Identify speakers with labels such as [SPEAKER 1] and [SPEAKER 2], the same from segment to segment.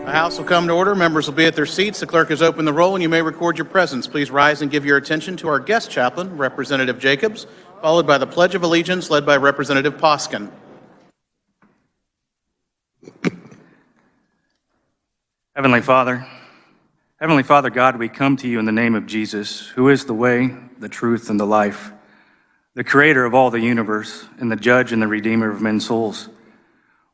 [SPEAKER 1] The House will come to order. Members will be at their seats. The clerk has opened the roll, and you may record your presence. Please rise and give your attention to our guest chaplain, Representative Jacobs, followed by the Pledge of Allegiance led by Representative Poskin.
[SPEAKER 2] Heavenly Father God, we come to you in the name of Jesus, who is the way, the truth, and the life, the creator of all the universe, and the judge and the redeemer of men's souls.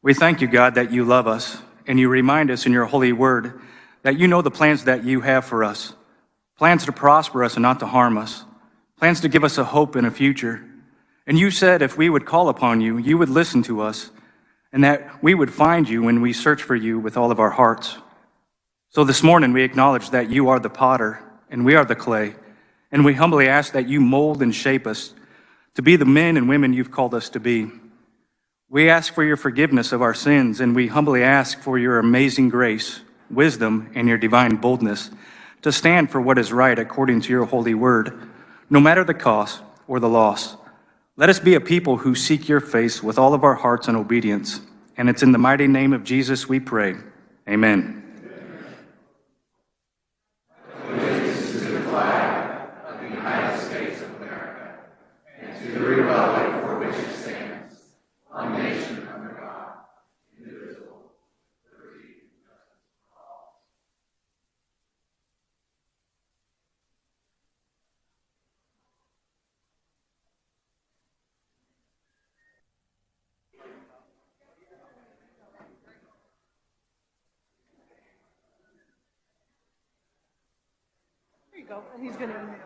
[SPEAKER 2] We thank you, God, that you love us, and you remind us in your holy word that you know the plans that you have for us, plans to prosper us and not to harm us, plans to give us a hope and a future. And you said if we would call upon you, you would listen to us, and that we would find you when we search for you with all of our hearts. So this morning we acknowledge that you are the potter and we are the clay, and we humbly ask that you mold and shape us to be the men and women you've called us to be. We ask for your forgiveness of our sins, and we humbly ask for your amazing grace, wisdom, and your divine boldness to stand for what is right according to your holy word, no matter the cost or the loss. Let us be a people who seek your face with all of our hearts and obedience. And it's in the mighty name of Jesus we pray. Amen.
[SPEAKER 3] There you go, and he's going to email it.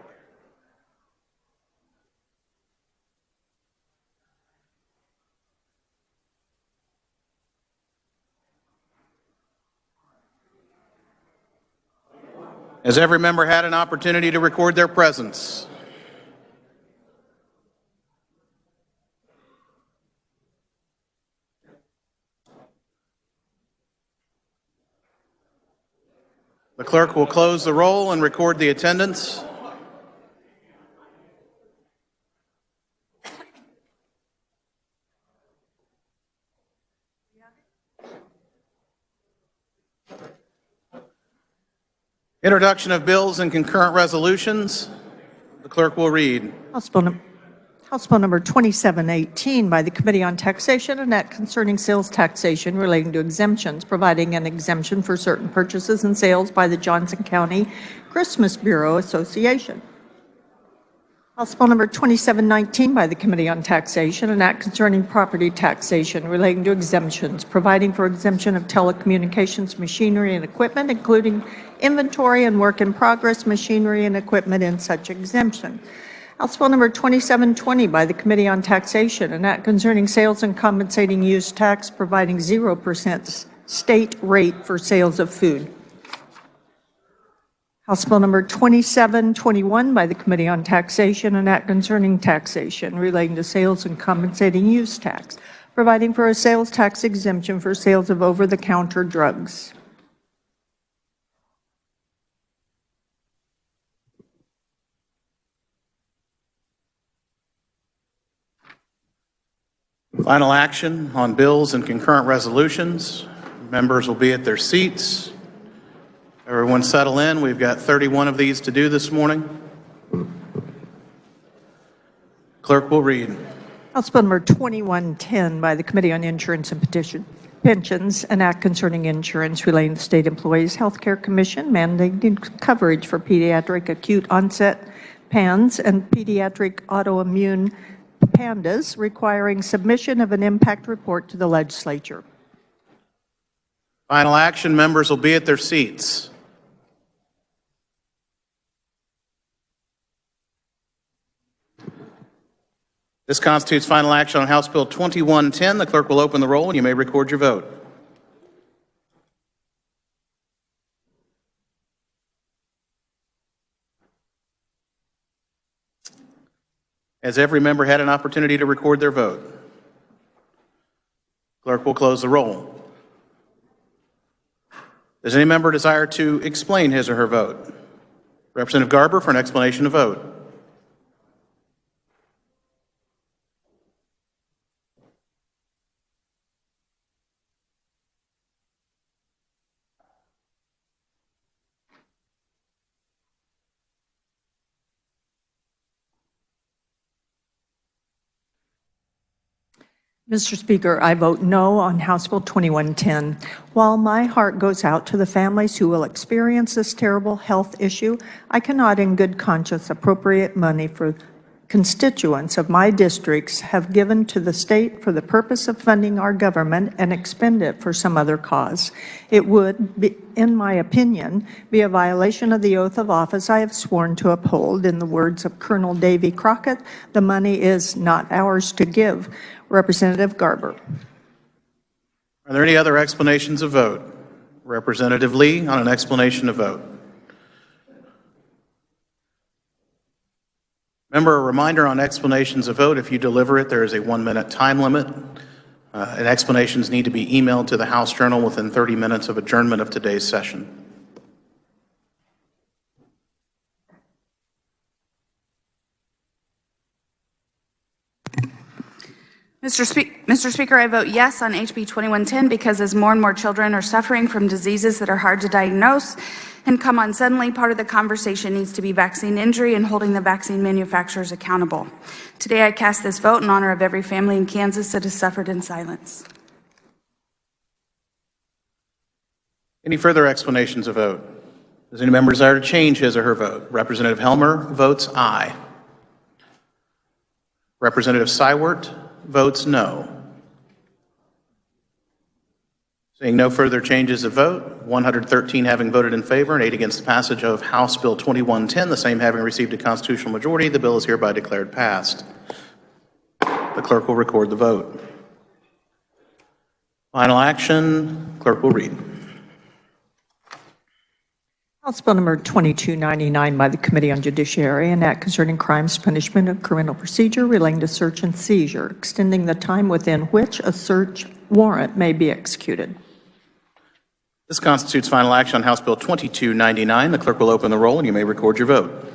[SPEAKER 1] Has every member had an opportunity to record their presence? The clerk will close the roll and record the attendance. Introduction of bills and concurrent resolutions. The clerk will read.
[SPEAKER 3] House Bill number 2718 by the Committee on Taxation and Act concerning sales taxation relating to exemptions, providing an exemption for certain purchases and sales by the Johnson County Christmas Bureau Association. House Bill number 2719 by the Committee on Taxation and Act concerning property taxation relating to exemptions, providing for exemption of telecommunications machinery and equipment, including inventory and work in progress machinery and equipment in such exemption. House Bill number 2720 by the Committee on Taxation and Act concerning sales and compensating use tax, providing 0% state rate for sales of food. House Bill number 2721 by the Committee on Taxation and Act concerning taxation relating to sales and compensating use tax, providing for a sales tax exemption for sales of over-the-counter drugs.
[SPEAKER 1] Final action on bills and concurrent resolutions. Members will be at their seats. Everyone settle in. We've got 31 of these to do this morning. Clerk will read.
[SPEAKER 3] House Bill number 2110 by the Committee on Insurance and Pensions, an act concerning insurance relating to State Employees Health Care Commission, mandating coverage for pediatric acute onset PANS and pediatric autoimmune PANDAS, requiring submission of an impact report to the Legislature.
[SPEAKER 1] Final action. Members will be at their seats. This constitutes final action on House Bill 2110. The clerk will open the roll and you may record your vote. Has every member had an opportunity to record their vote? Clerk will close the roll. Does any member desire to explain his or her vote? Representative Garber for an explanation of vote.
[SPEAKER 3] Mr. Speaker, I vote no on House Bill 2110. While my heart goes out to the families who will experience this terrible health issue, I cannot in good conscience appropriate money for constituents of my districts have given to the state for the purpose of funding our government and expend it for some other cause. It would, in my opinion, be a violation of the oath of office I have sworn to uphold. In the words of Colonel Davy Crockett, the money is not ours to give. Representative Garber.
[SPEAKER 1] Are there any other explanations of vote? Representative Lee on an explanation of vote. Member, a reminder on explanations of vote, if you deliver it, there is a 1-minute time limit, and explanations need to be emailed to the House Journal within 30 minutes of adjournment of today's session.
[SPEAKER 4] Mr. Speaker, I vote yes on HB 2110 because as more and more children are suffering from diseases that are hard to diagnose and come on suddenly, part of the conversation needs to be vaccine injury and holding the vaccine manufacturers accountable. Today, I cast this vote in honor of every family in Kansas that has suffered in silence.
[SPEAKER 1] Any further explanations of vote? Does any member desire to change his or her vote? Representative Helmer votes aye. Representative Seiwert votes no. Seeing no further changes of vote, 113 having voted in favor and 8 against the passage of House Bill 2110, the same having received a constitutional majority, the bill is hereby declared passed. The clerk will record the vote. Final action, clerk will read.
[SPEAKER 3] House Bill number 2299 by the Committee on Judiciary, an act concerning crimes, punishment, and criminal procedure relating to search and seizure, extending the time within which a search warrant may be executed.
[SPEAKER 1] This constitutes final action on House Bill 2299. The clerk will open the roll and you may record your vote.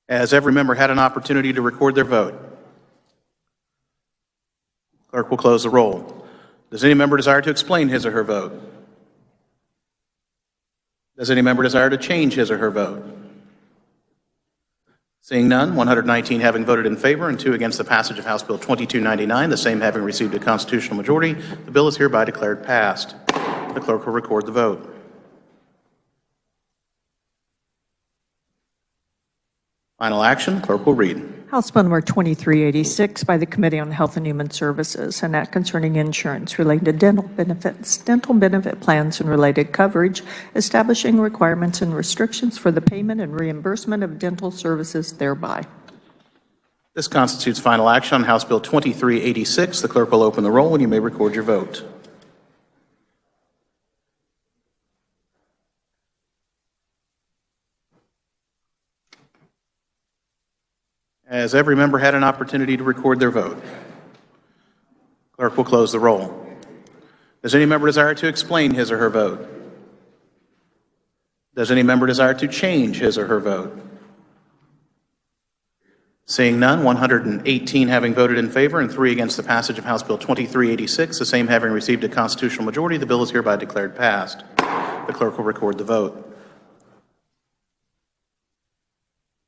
[SPEAKER 1] Has every member had an opportunity to record their vote? Clerk will close the roll. Does any member desire to explain his or her vote? Does any member desire to change his or her vote? Seeing none, 119 having voted in favor and 2 against the passage of House Bill 2299, the same having received a constitutional majority, the bill is hereby declared passed. The clerk will record the vote. Final action, clerk will read.
[SPEAKER 3] House Bill number 2386 by the Committee on Health and Human Services, an act concerning insurance relating to dental benefits, dental benefit plans and related coverage, establishing requirements and restrictions for the payment and reimbursement of dental services thereby.
[SPEAKER 1] This constitutes final action on House Bill 2386. The clerk will open the roll and you may record your vote. Has every member had an opportunity to record their vote? Clerk will close the roll. Does any member desire to explain his or her vote? Does any member desire to change his or her vote? Seeing none, 118 having voted in favor and 3 against the passage of House Bill 2386, the same having received a constitutional majority, the bill is hereby declared passed. The clerk will record the vote.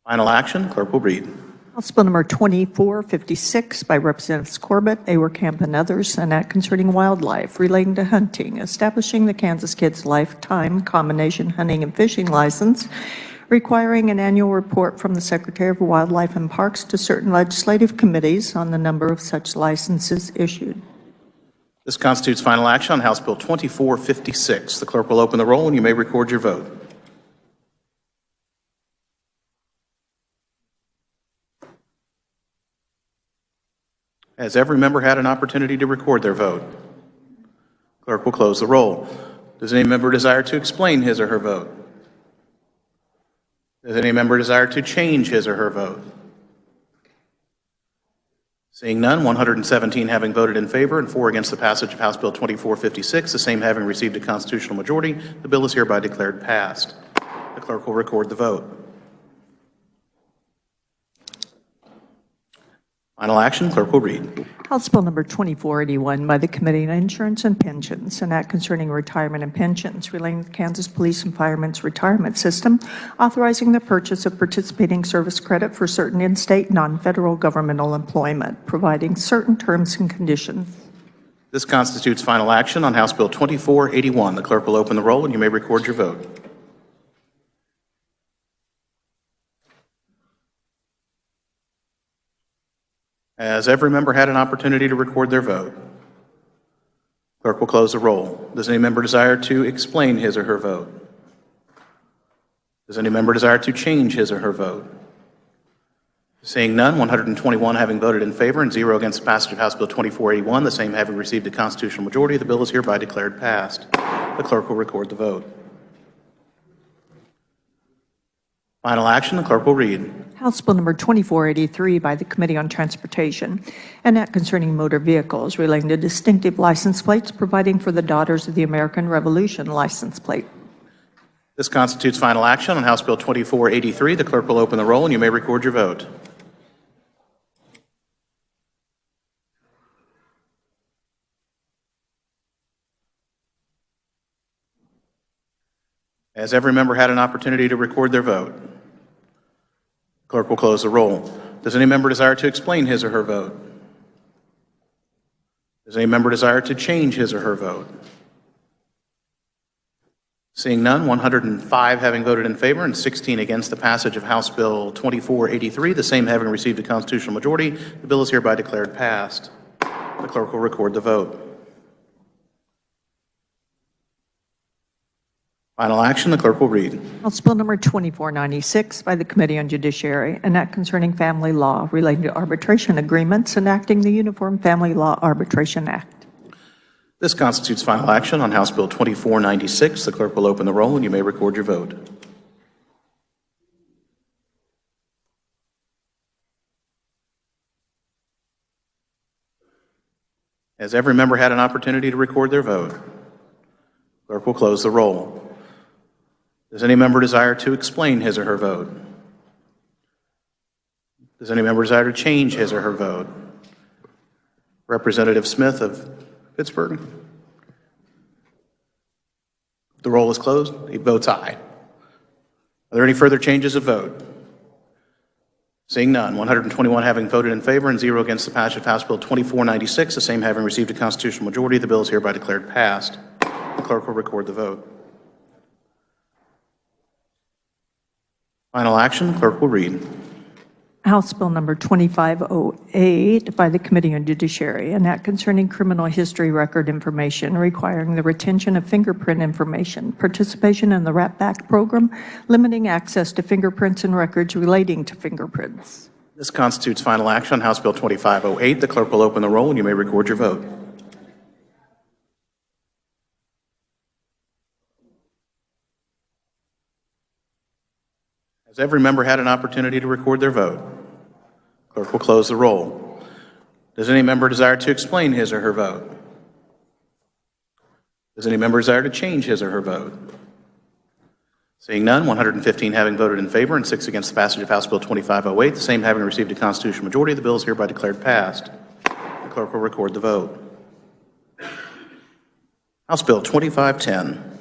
[SPEAKER 1] Final action, clerk will read.
[SPEAKER 3] House Bill number 2456 by Representatives Corbett, Awerkamp, and others, an act concerning wildlife relating to hunting, establishing the Kansas Kids Lifetime Combination Hunting and Fishing License, requiring an annual report from the Secretary of Wildlife and Parks to certain legislative committees on the number of such licenses issued.
[SPEAKER 1] This constitutes final action on House Bill 2456. The clerk will open the roll and you may record your vote. Has every member had an opportunity to record their vote? Clerk will close the roll. Does any member desire to explain his or her vote? Does any member desire to change his or her vote? Seeing none, 117 having voted in favor and 4 against the passage of House Bill 2456, the same having received a constitutional majority, the bill is hereby declared passed. The clerk will record the vote. Final action, clerk will read.
[SPEAKER 3] House Bill number 2481 by the Committee on Insurance and Pensions, an act concerning retirement and pensions relating to Kansas Police and Firemen's Retirement System, authorizing the purchase of participating service credit for certain in-state non-federal governmental employment, providing certain terms and conditions.
[SPEAKER 1] This constitutes final action on House Bill 2481. The clerk will open the roll, and you may record your vote. Has every member had an opportunity to record their vote? Clerk will close the roll. Does any member desire to explain his or her vote? Does any member desire to change his or her vote? Seeing none, 121 having voted in favor and 0 against the passage of House Bill 2481, the same having received a constitutional majority, the bill is hereby declared passed. The clerk will record the vote. Final action, the clerk will read.
[SPEAKER 3] House Bill number 2483 by the Committee on Transportation, an act concerning motor vehicles relating to distinctive license plates, providing for the Daughters of the American Revolution license plate.
[SPEAKER 1] This constitutes final action on House Bill 2483. The clerk will open the roll, and you may record your vote. Has every member had an opportunity to record their vote? Clerk will close the roll. Does any member desire to explain his or her vote? Does any member desire to change his or her vote? Seeing none, 105 having voted in favor and 16 against the passage of House Bill 2483, the same having received a constitutional majority, the bill is hereby declared passed. The clerk will record the vote. Final action, the clerk will read.
[SPEAKER 3] House Bill number 2496 by the Committee on Judiciary, an act concerning family law relating to arbitration agreements, enacting the Uniform Family Law Arbitration Act.
[SPEAKER 1] This constitutes final action on House Bill 2496. The clerk will open the roll, and you may record your vote. Has every member had an opportunity to record their vote? Clerk will close the roll. Does any member desire to explain his or her vote? Does any member desire to change his or her vote? Representative Smith of Pittsburgh. The roll is closed. He votes aye. Are there any further changes of vote? Seeing none, 121 having voted in favor and 0 against the passage of House Bill 2496, the same having received a constitutional majority, the bill is hereby declared passed. The clerk will record the vote. Final action, the clerk will read.
[SPEAKER 3] House Bill number 2508 by the Committee on Judiciary, an act concerning criminal history record information requiring the retention of fingerprint information, participation in the RAP-BACK program, limiting access to fingerprints and records relating to fingerprints.
[SPEAKER 1] This constitutes final action on House Bill 2508. The clerk will open the roll, and you may record your vote. Has every member had an opportunity to record their vote? Clerk will close the roll. Does any member desire to explain his or her vote? Does any member desire to change his or her vote? Seeing none, 115 having voted in favor and 6 against the passage of House Bill 2508, the same having received a constitutional majority, the bill is hereby declared passed. The clerk will record the vote. House Bill 2510.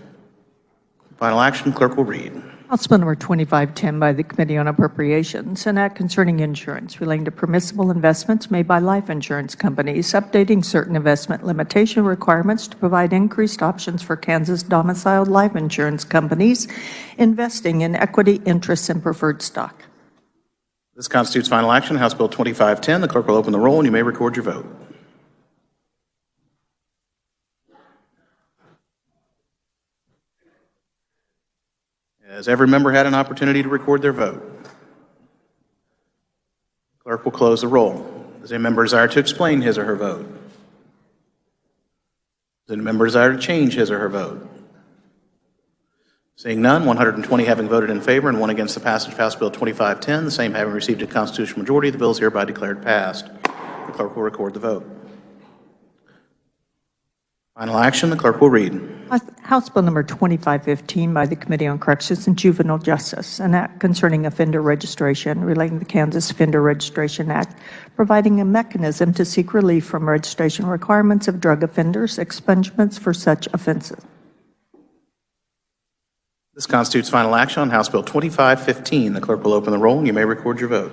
[SPEAKER 1] Final action, clerk will read.
[SPEAKER 3] House Bill number 2510 by the Committee on Appropriations, an act concerning insurance relating to permissible investments made by life insurance companies, updating certain investment limitation requirements to provide increased options for Kansas domiciled life insurance companies investing in equity interests and preferred stock.
[SPEAKER 1] This constitutes final action, House Bill 2510. The clerk will open the roll, and you may record your vote. Has every member had an opportunity to record their vote? Clerk will close the roll. Does any member desire to explain his or her vote? Does any member desire to change his or her vote? Seeing none, 120 having voted in favor and 1 against the passage of House Bill 2510, the same having received a constitutional majority, the bill is hereby declared passed. The clerk will record the vote. Final action, the clerk will read.
[SPEAKER 3] House Bill number 2515 by the Committee on Corrections and Juvenile Justice, an act concerning offender registration relating to the Kansas Offender Registration Act, providing a mechanism to seek relief from registration requirements of drug offenders, expungements for such offenses.
[SPEAKER 1] This constitutes final action on House Bill 2515. The clerk will open the roll, and you may record your vote.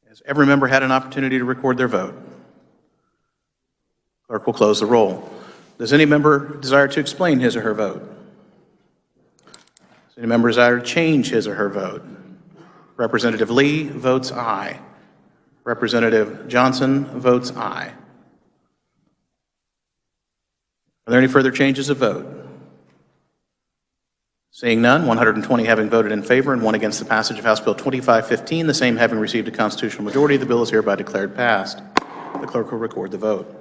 [SPEAKER 1] Has every member had an opportunity to record their vote? Clerk will close the roll. Does any member desire to explain his or her vote? Does any member desire to change his or her vote? Representative Lee votes aye. Representative Johnson votes aye. Are there any further changes of vote? Seeing none, 120 having voted in favor and 1 against the passage of House Bill 2515, the same having received a constitutional majority, the bill is hereby declared passed. The clerk will record the vote.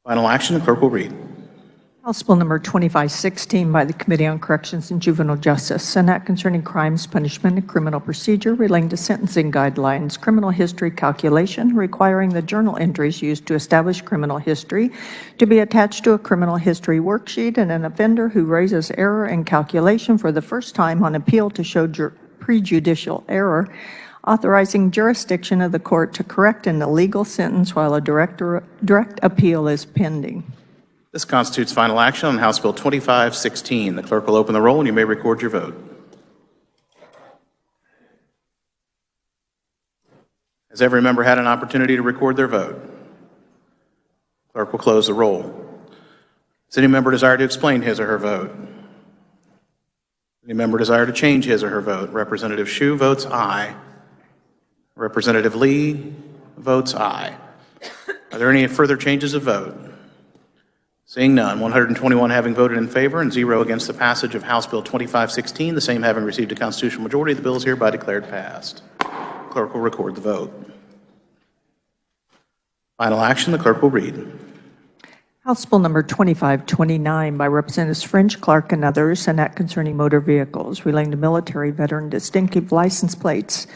[SPEAKER 1] Final action, the clerk will read.
[SPEAKER 3] House Bill number 2516 by the Committee on Corrections and Juvenile Justice, an act concerning crimes, punishment, and criminal procedure relating to sentencing guidelines, criminal history calculation, requiring the journal entries used to establish criminal history to be attached to a criminal history worksheet, and an offender who raises error in calculation for the first time on appeal to show prejudicial error, authorizing jurisdiction of the court to correct an illegal sentence while a direct appeal is pending.
[SPEAKER 1] This constitutes final action on House Bill 2516. The clerk will open the roll, and you may record your vote. Has every member had an opportunity to record their vote? Clerk will close the roll. Does any member desire to explain his or her vote? Any member desire to change his or her vote? Representative Hsu votes aye. Representative Lee votes aye. Are there any further changes of vote? Seeing none, 121 having voted in favor and 0 against the passage of House Bill 2516, the same having received a constitutional majority, the bill is hereby declared passed. Clerk will record the vote. Final action, the clerk will read.
[SPEAKER 3] House Bill number 2529 by Representatives French, Clark, and others, an act concerning motor vehicles relating to military veteran distinctive license plates,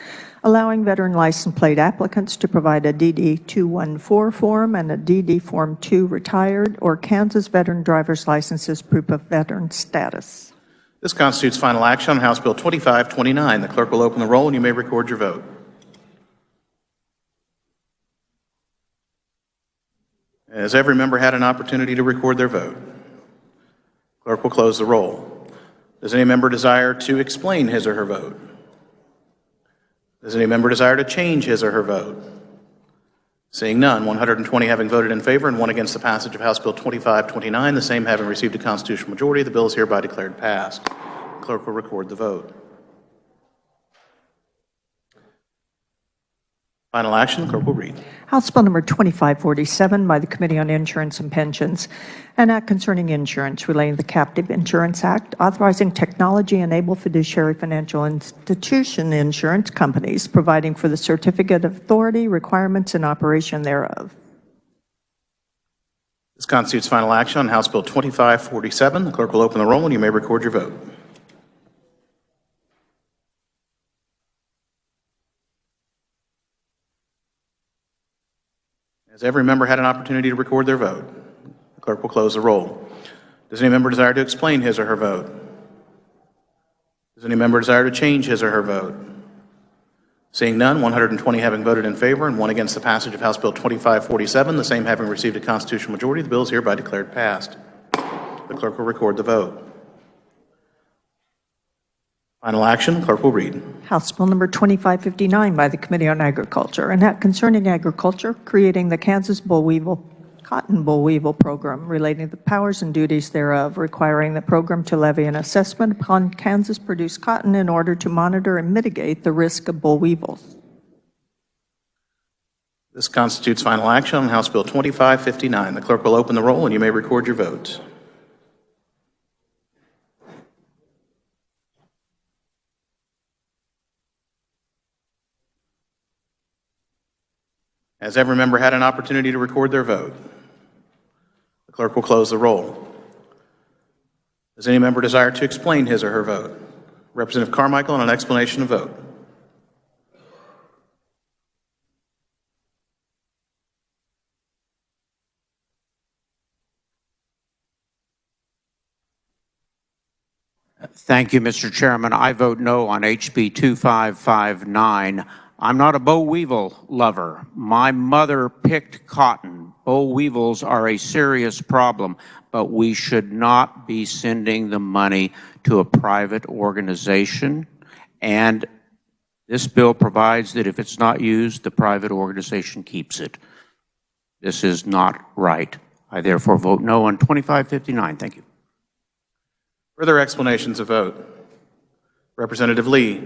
[SPEAKER 3] allowing veteran license plate applicants to provide a DD-214 form and a DD Form 2 retired or Kansas veteran driver's licenses proof of veteran status.
[SPEAKER 1] This constitutes final action on House Bill 2529. The clerk will open the roll, and you may record your vote. Has every member had an opportunity to record their vote? Clerk will close the roll. Does any member desire to explain his or her vote? Does any member desire to change his or her vote? Seeing none, 120 having voted in favor and 1 against the passage of House Bill 2529, the same having received a constitutional majority, the bill is hereby declared passed. The clerk will record the vote. Final action, the clerk will read.
[SPEAKER 3] House Bill number 2547 by the Committee on Insurance and Pensions, an act concerning insurance relating to the Captive Insurance Act, authorizing technology-enabled fiduciary financial institution insurance companies, providing for the certificate of authority, requirements, and operation thereof.
[SPEAKER 1] This constitutes final action on House Bill 2547. The clerk will open the roll, and you may record your vote. Has every member had an opportunity to record their vote? The clerk will close the roll. Does any member desire to explain his or her vote? Does any member desire to change his or her vote? Seeing none, 120 having voted in favor and 1 against the passage of House Bill 2547, the same having received a constitutional majority, the bill is hereby declared passed. The clerk will record the vote. Final action, the clerk will read.
[SPEAKER 3] House Bill number 2559 by the Committee on Agriculture, an act concerning agriculture, creating the Kansas Cotton Boll Weevil Program, relating to the powers and duties thereof, requiring the program to levy an assessment upon Kansas-produced cotton in order to monitor and mitigate the risk of boll weevils.
[SPEAKER 1] This constitutes final action on House Bill 2559. The clerk will open the roll, and you may record your vote. Has every member had an opportunity to record their vote? The clerk will close the roll. Does any member desire to explain his or her vote? Representative Carmichael on an explanation of vote.
[SPEAKER 5] Thank you, Mr. Chairman. I vote no on HB 2559. I'm not a boll weevil lover. My mother picked cotton. Boll weevils are a serious problem, but we should not be sending the money to a private organization. And this bill provides that if it's not used, the private organization keeps it. This is not right. I therefore vote no on 2559. Thank you.
[SPEAKER 1] Further explanations of vote. Representative Lee.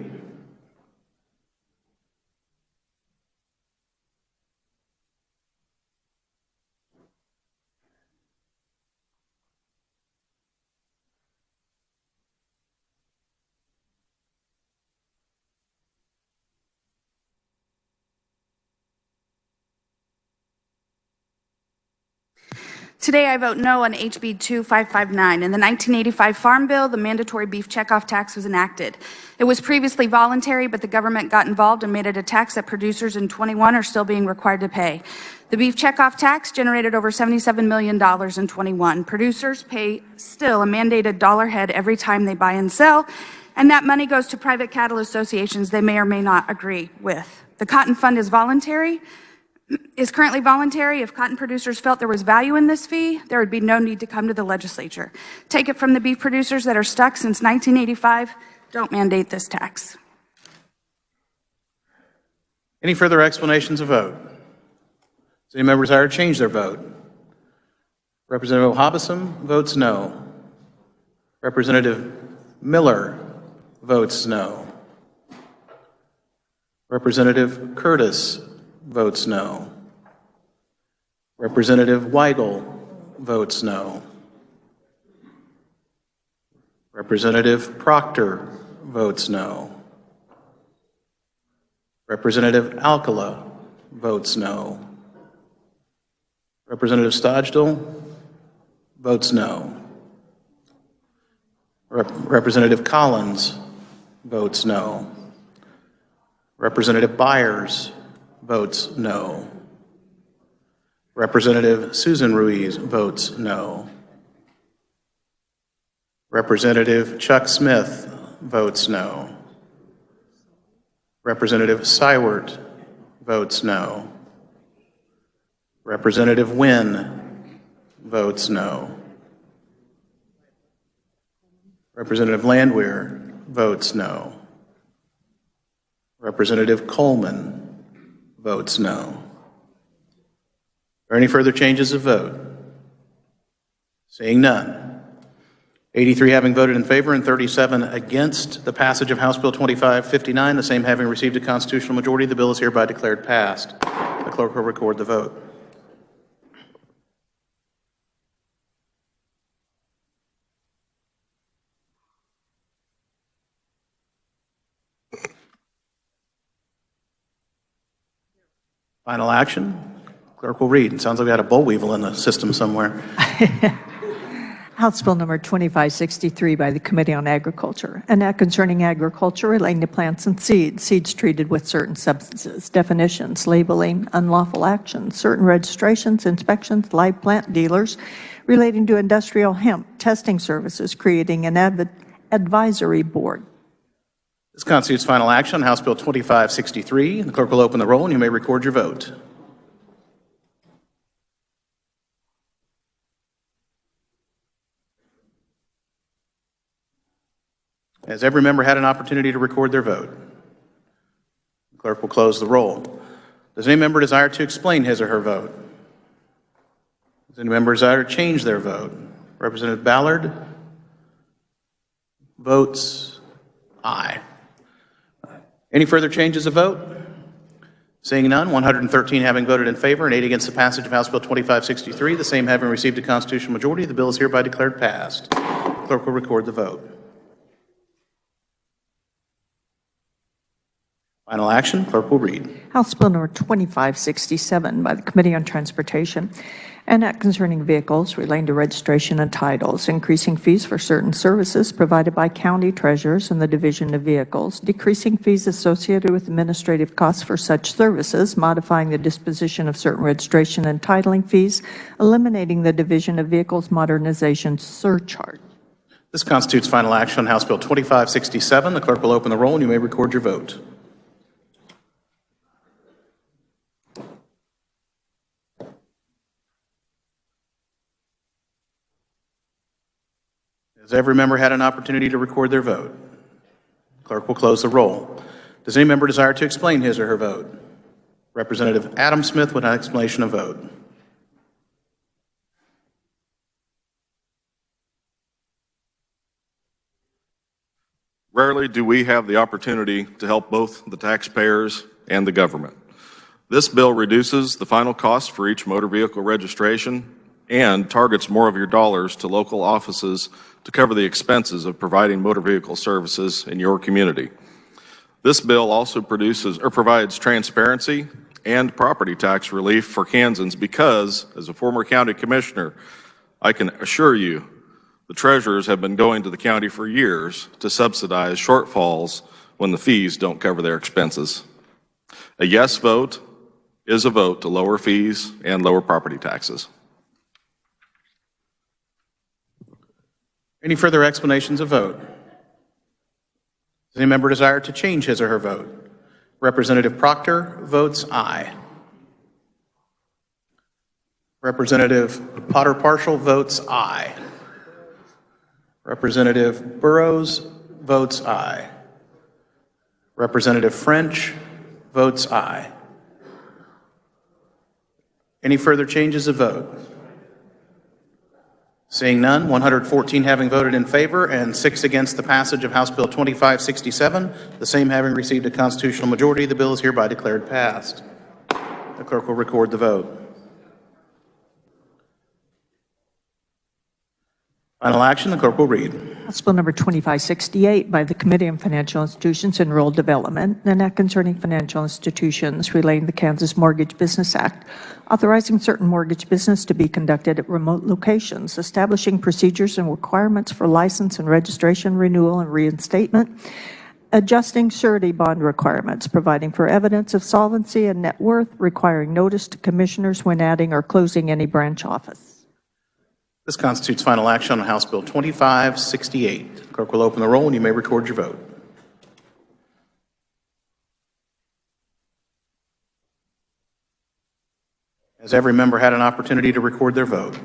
[SPEAKER 4] Today, I vote no on HB 2559. In the 1985 Farm Bill, the mandatory beef checkoff tax was enacted. It was previously voluntary, but the government got involved and made it a tax that producers in 21 are still being required to pay. The beef checkoff tax generated over $77 million in 21. Producers pay still a mandated dollar head every time they buy and sell, and that money goes to private cattle associations they may or may not agree with. The Cotton Fund is currently voluntary. If cotton producers felt there was value in this fee, there would be no need to come to the legislature. Take it from the beef producers that are stuck since 1985. Don't mandate this tax.
[SPEAKER 1] Any further explanations of vote? Does any member desire to change their vote? Representative Hobson votes no. Representative Miller votes no. Representative Curtis votes no. Representative Weigel votes no. Representative Proctor votes no. Representative Alcala votes no. Representative Stodgdell votes no. Representative Collins votes no. Representative Byers votes no. Representative Susan Ruiz votes no. Representative Chuck Smith votes no. Representative Seiwert votes no. Representative Wynn votes no. Representative Landwehr votes no. Representative Coleman votes no. Are any further changes of vote? Seeing none. 83 having voted in favor and 37 against the passage of House Bill 2559, the same having received a constitutional majority, the bill is hereby declared passed. The clerk will record the vote. Final action. Clerk will read. It sounds like we had a boll weevil in the system somewhere.
[SPEAKER 3] House Bill number 2563 by the Committee on Agriculture, an act concerning agriculture relating to plants and seeds treated with certain substances, definitions, labeling, unlawful actions, certain registrations, inspections, live plant dealers relating to industrial hemp, testing services, creating an advisory board.
[SPEAKER 1] This constitutes final action on House Bill 2563. The clerk will open the roll and you may record your vote. Has every member had an opportunity to record their vote? The clerk will close the roll. Does any member desire to explain his or her vote? Does any member desire to change their vote? Representative Ballard votes aye. Any further changes of vote? Seeing none, 113 having voted in favor and 8 against the passage of House Bill 2563, the same having received a constitutional majority, the bill is hereby declared passed. The clerk will record the vote. Final action, clerk will read.
[SPEAKER 3] House Bill number 2567 by the Committee on Transportation, an act concerning vehicles relating to registration and titles, increasing fees for certain services provided by county treasurers and the Division of Vehicles, decreasing fees associated with administrative costs for such services, modifying the disposition of certain registration and titling fees, eliminating the Division of Vehicles modernization surcharge.
[SPEAKER 1] This constitutes final action on House Bill 2567. The clerk will open the roll and you may record your vote. Has every member had an opportunity to record their vote? Clerk will close the roll. Does any member desire to explain his or her vote? Representative Adam Smith with an explanation of vote.
[SPEAKER 6] Rarely do we have the opportunity to help both the taxpayers and the government. This bill reduces the final cost for each motor vehicle registration and targets more of your dollars to local offices to cover the expenses of providing motor vehicle services in your community. This bill also provides transparency and property tax relief for Kansans because, as a former county commissioner, I can assure you the treasurers have been going to the county for years to subsidize shortfalls when the fees don't cover their expenses. A yes vote is a vote to lower fees and lower property taxes.
[SPEAKER 1] Any further explanations of vote? Does any member desire to change his or her vote? Representative Proctor votes aye. Representative Potter Partial votes aye. Representative Burrows votes aye. Representative French votes aye. Any further changes of vote? Seeing none, 114 having voted in favor and 6 against the passage of House Bill 2567, the same having received a constitutional majority, the bill is hereby declared passed. The clerk will record the vote. Final action, the clerk will read.
[SPEAKER 3] House Bill number 2568 by the Committee on Financial Institutions and Rural Development, and Act concerning financial institutions relating to the Kansas Mortgage Business Act, authorizing certain mortgage business to be conducted at remote locations, establishing procedures and requirements for license and registration renewal and reinstatement, adjusting surety bond requirements, providing for evidence of solvency and net worth, requiring notice to commissioners when adding or closing any branch office.
[SPEAKER 1] This constitutes final action on House Bill 2568. The clerk will open the roll and you may record your vote. Has every member had an opportunity to record their vote?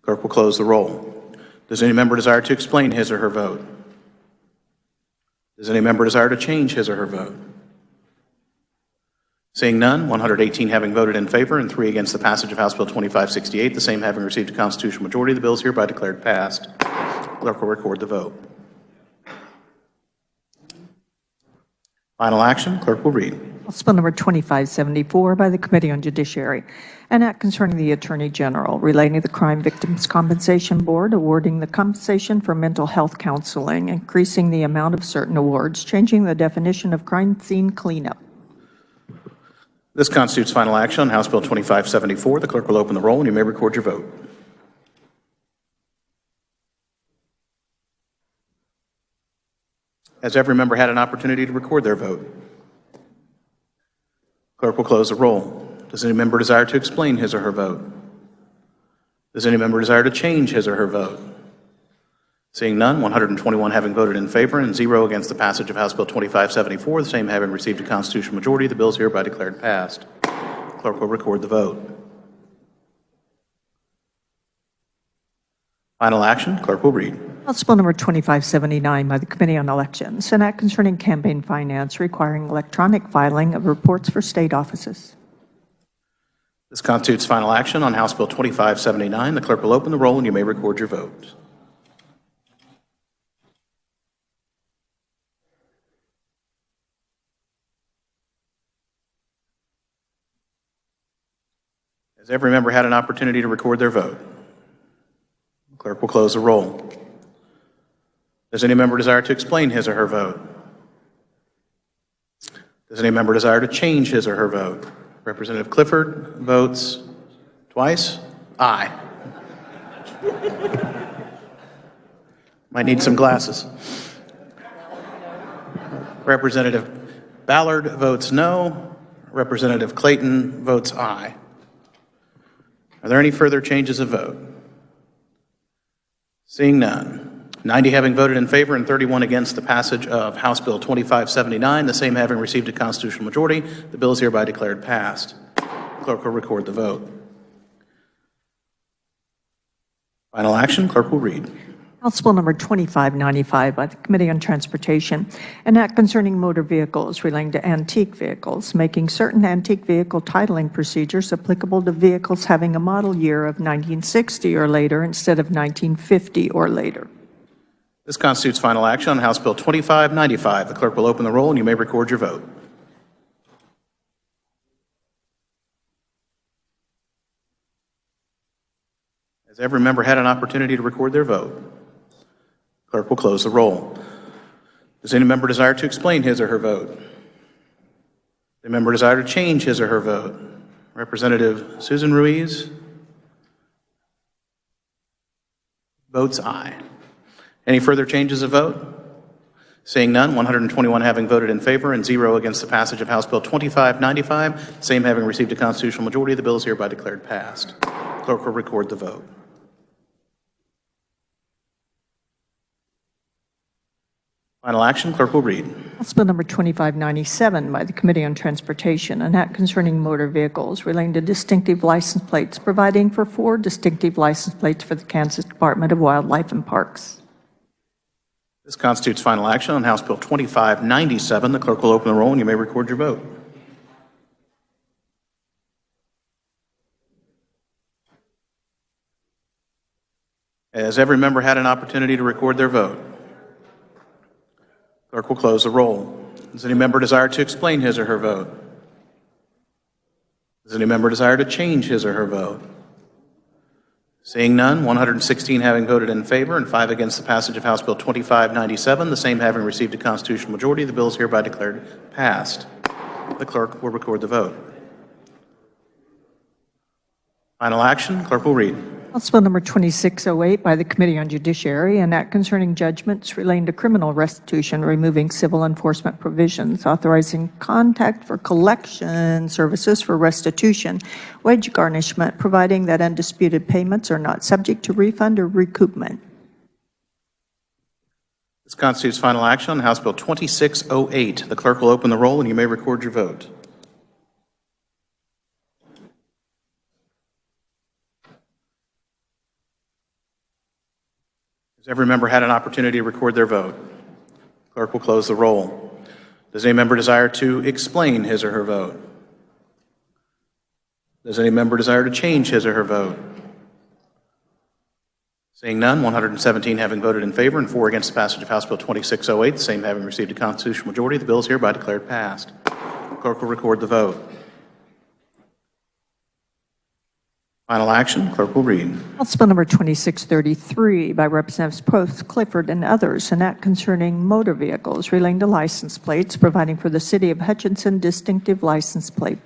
[SPEAKER 1] Clerk will close the roll. Does any member desire to explain his or her vote? Does any member desire to change his or her vote? Seeing none, 118 having voted in favor and 3 against the passage of House Bill 2568, the same having received a constitutional majority, the bill is hereby declared passed. Clerk will record the vote. Final action, clerk will read.
[SPEAKER 3] House Bill number 2574 by the Committee on Judiciary, an act concerning the Attorney General relating to the Crime Victims Compensation Board, awarding the compensation for mental health counseling, increasing the amount of certain awards, changing the definition of crime scene cleanup.
[SPEAKER 1] This constitutes final action on House Bill 2574. The clerk will open the roll and you may record your vote. Has every member had an opportunity to record their vote? Clerk will close the roll. Does any member desire to explain his or her vote? Does any member desire to change his or her vote? Seeing none, 121 having voted in favor and 0 against the passage of House Bill 2574, the same having received a constitutional majority, the bill is hereby declared passed. Clerk will record the vote. Final action, clerk will read.
[SPEAKER 3] House Bill number 2579 by the Committee on Elections, an act concerning campaign finance requiring electronic filing of reports for state offices.
[SPEAKER 1] This constitutes final action on House Bill 2579. The clerk will open the roll and you may record your vote. Has every member had an opportunity to record their vote? The clerk will close the roll. Does any member desire to explain his or her vote? Does any member desire to change his or her vote? Representative Clifford votes twice. Aye. Might need some glasses. Representative Ballard votes no. Representative Clayton votes aye. Are there any further changes of vote? Seeing none, 90 having voted in favor and 31 against the passage of House Bill 2579, the same having received a constitutional majority, the bill is hereby declared passed. Clerk will record the vote. Final action, clerk will read.
[SPEAKER 3] House Bill number 2595 by the Committee on Transportation, an act concerning motor vehicles relating to antique vehicles, making certain antique vehicle titling procedures applicable to vehicles having a model year of 1960 or later instead of 1950 or later.
[SPEAKER 1] This constitutes final action on House Bill 2595. The clerk will open the roll and you may record your vote. Has every member had an opportunity to record their vote? Clerk will close the roll. Does any member desire to explain his or her vote? Does any member desire to change his or her vote? Representative Susan Ruiz votes aye. Any further changes of vote? Seeing none, 121 having voted in favor and 0 against the passage of House Bill 2595, same having received a constitutional majority, the bill is hereby declared passed. Clerk will record the vote. Final action, clerk will read.
[SPEAKER 3] House Bill number 2597 by the Committee on Transportation, an act concerning motor vehicles relating to distinctive license plates, providing for 4 distinctive license plates for the Kansas Department of Wildlife and Parks.
[SPEAKER 1] This constitutes final action on House Bill 2597. The clerk will open the roll and you may record your vote. Has every member had an opportunity to record their vote? Clerk will close the roll. Does any member desire to explain his or her vote? Does any member desire to change his or her vote? Seeing none, 116 having voted in favor and 5 against the passage of House Bill 2597, the same having received a constitutional majority, the bill is hereby declared passed. The clerk will record the vote. Final action, clerk will read.
[SPEAKER 3] House Bill number 2608 by the Committee on Judiciary, an act concerning judgments relating to criminal restitution, removing civil enforcement provisions, authorizing contact for collection services for restitution, wage garnishment, providing that undisputed payments are not subject to refund or recoupment.
[SPEAKER 1] This constitutes final action on House Bill 2608. The clerk will open the roll and you may record your vote. Has every member had an opportunity to record their vote? Clerk will close the roll. Does any member desire to explain his or her vote? Does any member desire to change his or her vote? Seeing none, 117 having voted in favor and 4 against the passage of House Bill 2608, the same having received a constitutional majority, the bill is hereby declared passed. Clerk will record the vote. Final action, clerk will read.
[SPEAKER 3] House Bill number 2633 by Representatives Post, Clifford, and others, an act concerning motor vehicles relating to license plates, providing for the City of Hutchinson distinctive license plate.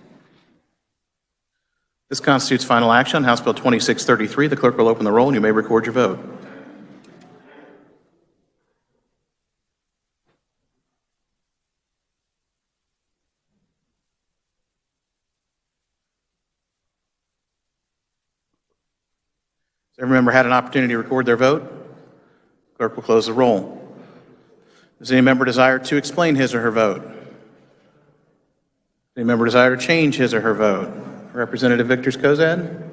[SPEAKER 1] This constitutes final action on House Bill 2633. The clerk will open the roll and you may record your vote. Has every member had an opportunity to record their vote? Clerk will close the roll. Does any member desire to explain his or her vote? Does any member desire to change his or her vote? Representative Victor Skozad?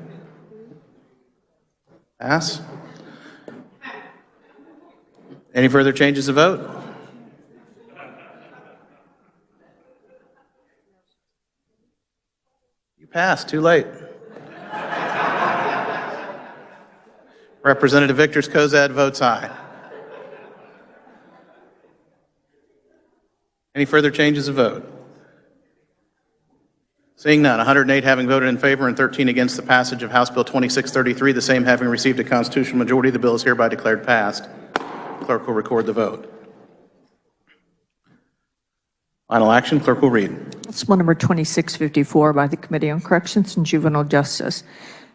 [SPEAKER 1] Pass. Any further changes of vote? You passed, too late. Representative Victor Skozad votes aye. Any further changes of vote? Seeing none, 108 having voted in favor and 13 against the passage of House Bill 2633, the same having received a constitutional majority, the bill is hereby declared passed. Clerk will record the vote. Final action, clerk will read.
[SPEAKER 3] House Bill number 2654 by the Committee on Corrections and Juvenile Justice,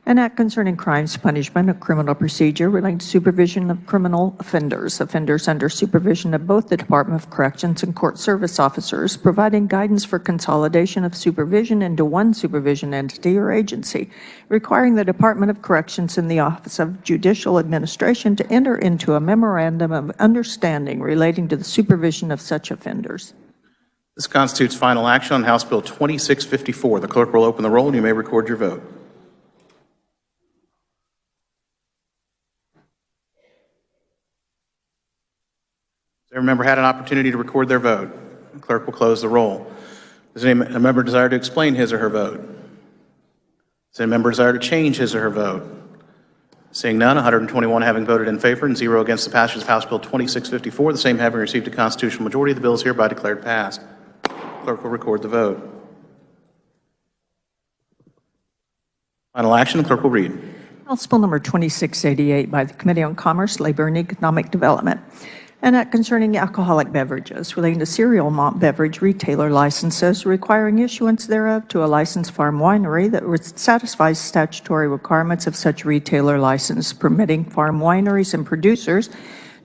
[SPEAKER 3] An act concerning crimes, punishment, and criminal procedure relating to supervision of criminal offenders, offenders under supervision of both the Department of Corrections and court service officers, providing guidance for consolidation of supervision into one supervision entity or agency, requiring the Department of Corrections and the Office of Judicial Administration to enter into a memorandum of understanding relating to the supervision of such offenders.
[SPEAKER 1] This constitutes final action on House Bill 2654. The clerk will open the roll, and you may record your vote. Every member had an opportunity to record their vote. The clerk will close the roll. Does any member desire to explain his or her vote? Does any member desire to change his or her vote? Seeing none, 121 having voted in favor and 0 against the passage of House Bill 2654, the same having received a constitutional majority, the bill is hereby declared passed. Clerk will record the vote. Final action, the clerk will read.
[SPEAKER 3] House Bill number 2688 by the Committee on Commerce, Labor, and Economic Development. An act concerning alcoholic beverages relating to cereal malt beverage retailer licenses, requiring issuance thereof to a licensed farm winery that satisfies statutory requirements of such retailer license, permitting farm wineries and producers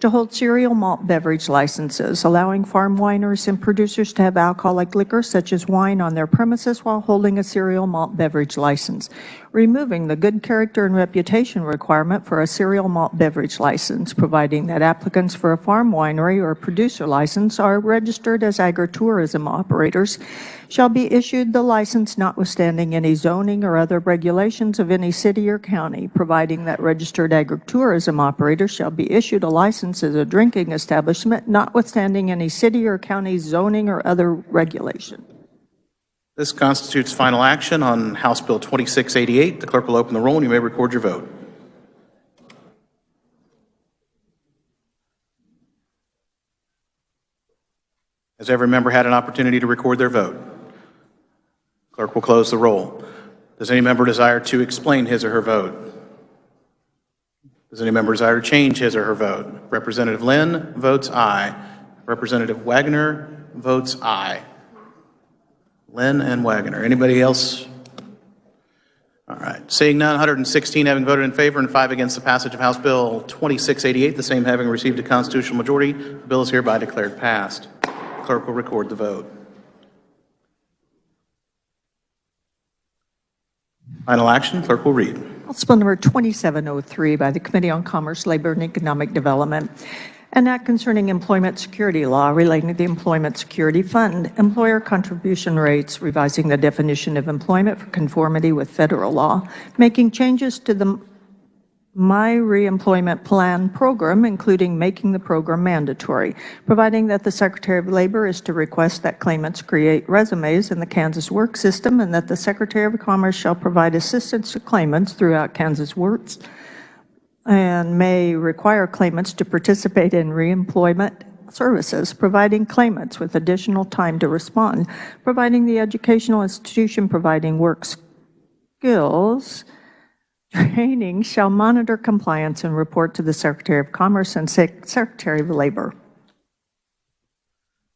[SPEAKER 3] to hold cereal malt beverage licenses, allowing farm wineries and producers to have alcoholic liquor such as wine on their premises while holding a cereal malt beverage license, removing the good character and reputation requirement for a cereal malt beverage license, providing that applicants for a farm winery or producer license are registered as agritourism operators, shall be issued the license notwithstanding any zoning or other regulations of any city or county, providing that registered agritourism operators shall be issued a license as a drinking establishment notwithstanding any city or county zoning or other regulation.
[SPEAKER 1] This constitutes final action on House Bill 2688. The clerk will open the roll, and you may record your vote. Has every member had an opportunity to record their vote? Clerk will close the roll. Does any member desire to explain his or her vote? Does any member desire to change his or her vote? Representative Lynn votes aye. Representative Wagner votes aye. Lynn and Wagner. Anybody else? All right. Seeing none, 116 having voted in favor and 5 against the passage of House Bill 2688, the same having received a constitutional majority, the bill is hereby declared passed. Clerk will record the vote. Final action, clerk will read.
[SPEAKER 3] House Bill number 2703 by the Committee on Commerce, Labor, and Economic Development. An act concerning employment security law relating to the Employment Security Fund, employer contribution rates, revising the definition of employment for conformity with federal law, making changes to the My Reemployment Plan program, including making the program mandatory, providing that the Secretary of Labor is to request that claimants create resumes in the Kansas work system and that the Secretary of Commerce shall provide assistance to claimants throughout Kansas works and may require claimants to participate in reemployment services, providing claimants with additional time to respond, providing the educational institution providing work skills training shall monitor compliance and report to the Secretary of Commerce and Secretary of Labor.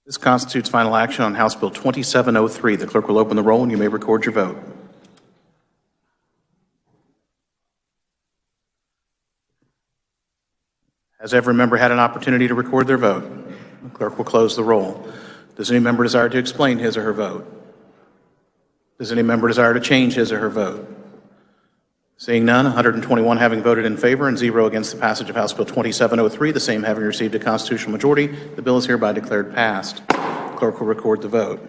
[SPEAKER 1] This constitutes final action on House Bill 2703. The clerk will open the roll, and you may record your vote. Has every member had an opportunity to record their vote? The clerk will close the roll. Does any member desire to explain his or her vote? Does any member desire to change his or her vote? Seeing none, 121 having voted in favor and 0 against the passage of House Bill 2703, the same having received a constitutional majority, the bill is hereby declared passed. Clerk will record the vote.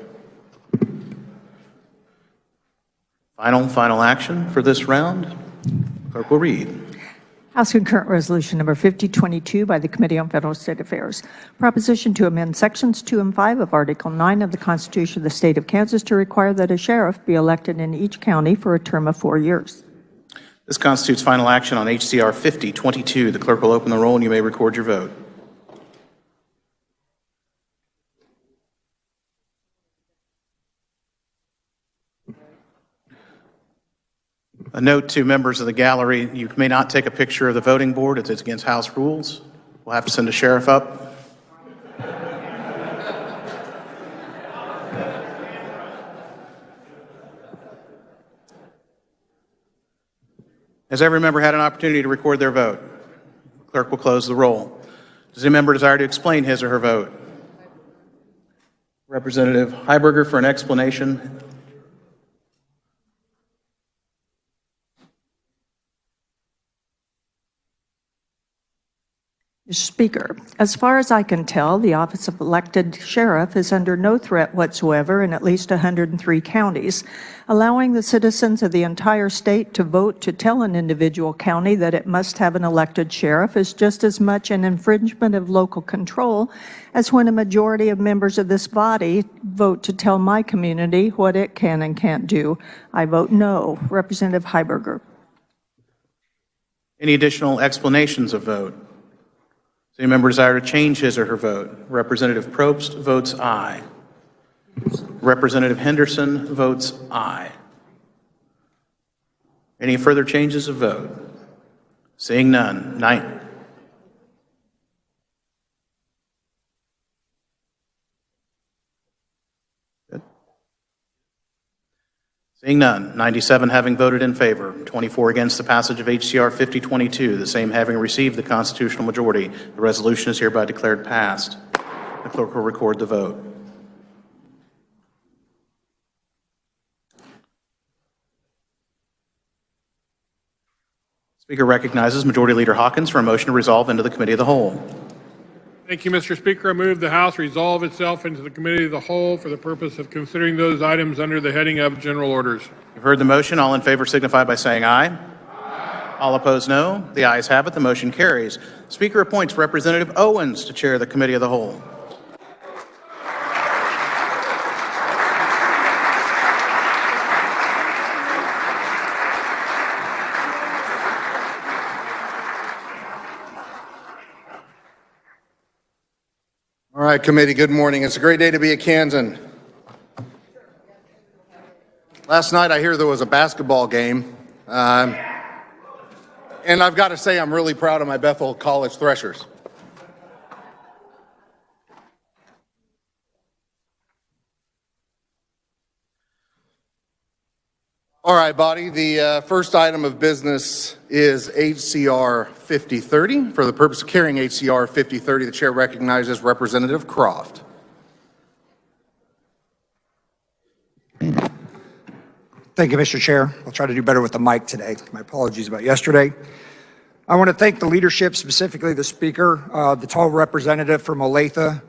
[SPEAKER 1] Final action for this round. Clerk will read.
[SPEAKER 3] House Concurrent Resolution number 5022 by the Committee on Federal State Affairs. Proposition to amend Sections 2 and 5 of Article 9 of the Constitution of the State of Kansas to require that a sheriff be elected in each county for a term of 4 years.
[SPEAKER 1] This constitutes final action on HCR 5022. The clerk will open the roll, and you may record your vote. A note to members of the gallery, you may not take a picture of the voting board. It's against House rules. We'll have to send a sheriff up. Has every member had an opportunity to record their vote? Clerk will close the roll. Does any member desire to explain his or her vote? Representative Heiberger for an explanation.
[SPEAKER 3] Mr. Speaker, as far as I can tell, the office of elected sheriff is under no threat whatsoever in at least 103 counties. Allowing the citizens of the entire state to vote to tell an individual county that it must have an elected sheriff is just as much an infringement of local control as when a majority of members of this body vote to tell my community what it can and can't do. I vote no. Representative Heiberger.
[SPEAKER 1] Any additional explanations of vote? Does any member desire to change his or her vote? Representative Probst votes aye. Representative Henderson votes aye. Any further changes of vote? Seeing none. Seeing none, 97 having voted in favor, 24 against the passage of HCR 5022, the same having received the constitutional majority, the resolution is hereby declared passed. The clerk will record the vote. Speaker recognizes Majority Leader Hawkins for a motion to resolve into the Committee of the Whole.
[SPEAKER 7] Thank you, Mr. Speaker. I move the House resolve itself into the Committee of the Whole for the purpose of considering those items under the heading of General Orders.
[SPEAKER 1] You've heard the motion. All in favor signify by saying aye. Aye. All opposed, no. The ayes have it. The motion carries. Speaker appoints Representative Owens to chair the Committee of the Whole.
[SPEAKER 8] All right, committee, good morning. It's a great day to be a Kansan. Last night I hear there was a basketball game, and I've got to say I'm really proud of my Bethel College Threshers. All right, body, the first item of business is HCR 5030. For the purpose of carrying HCR 5030, the chair recognizes Representative Croft.
[SPEAKER 9] Thank you, Mr. Chair. I'll try to do better with the mic today. My apologies about yesterday. I want to thank the leadership, specifically the Speaker, the tall representative from Olathe,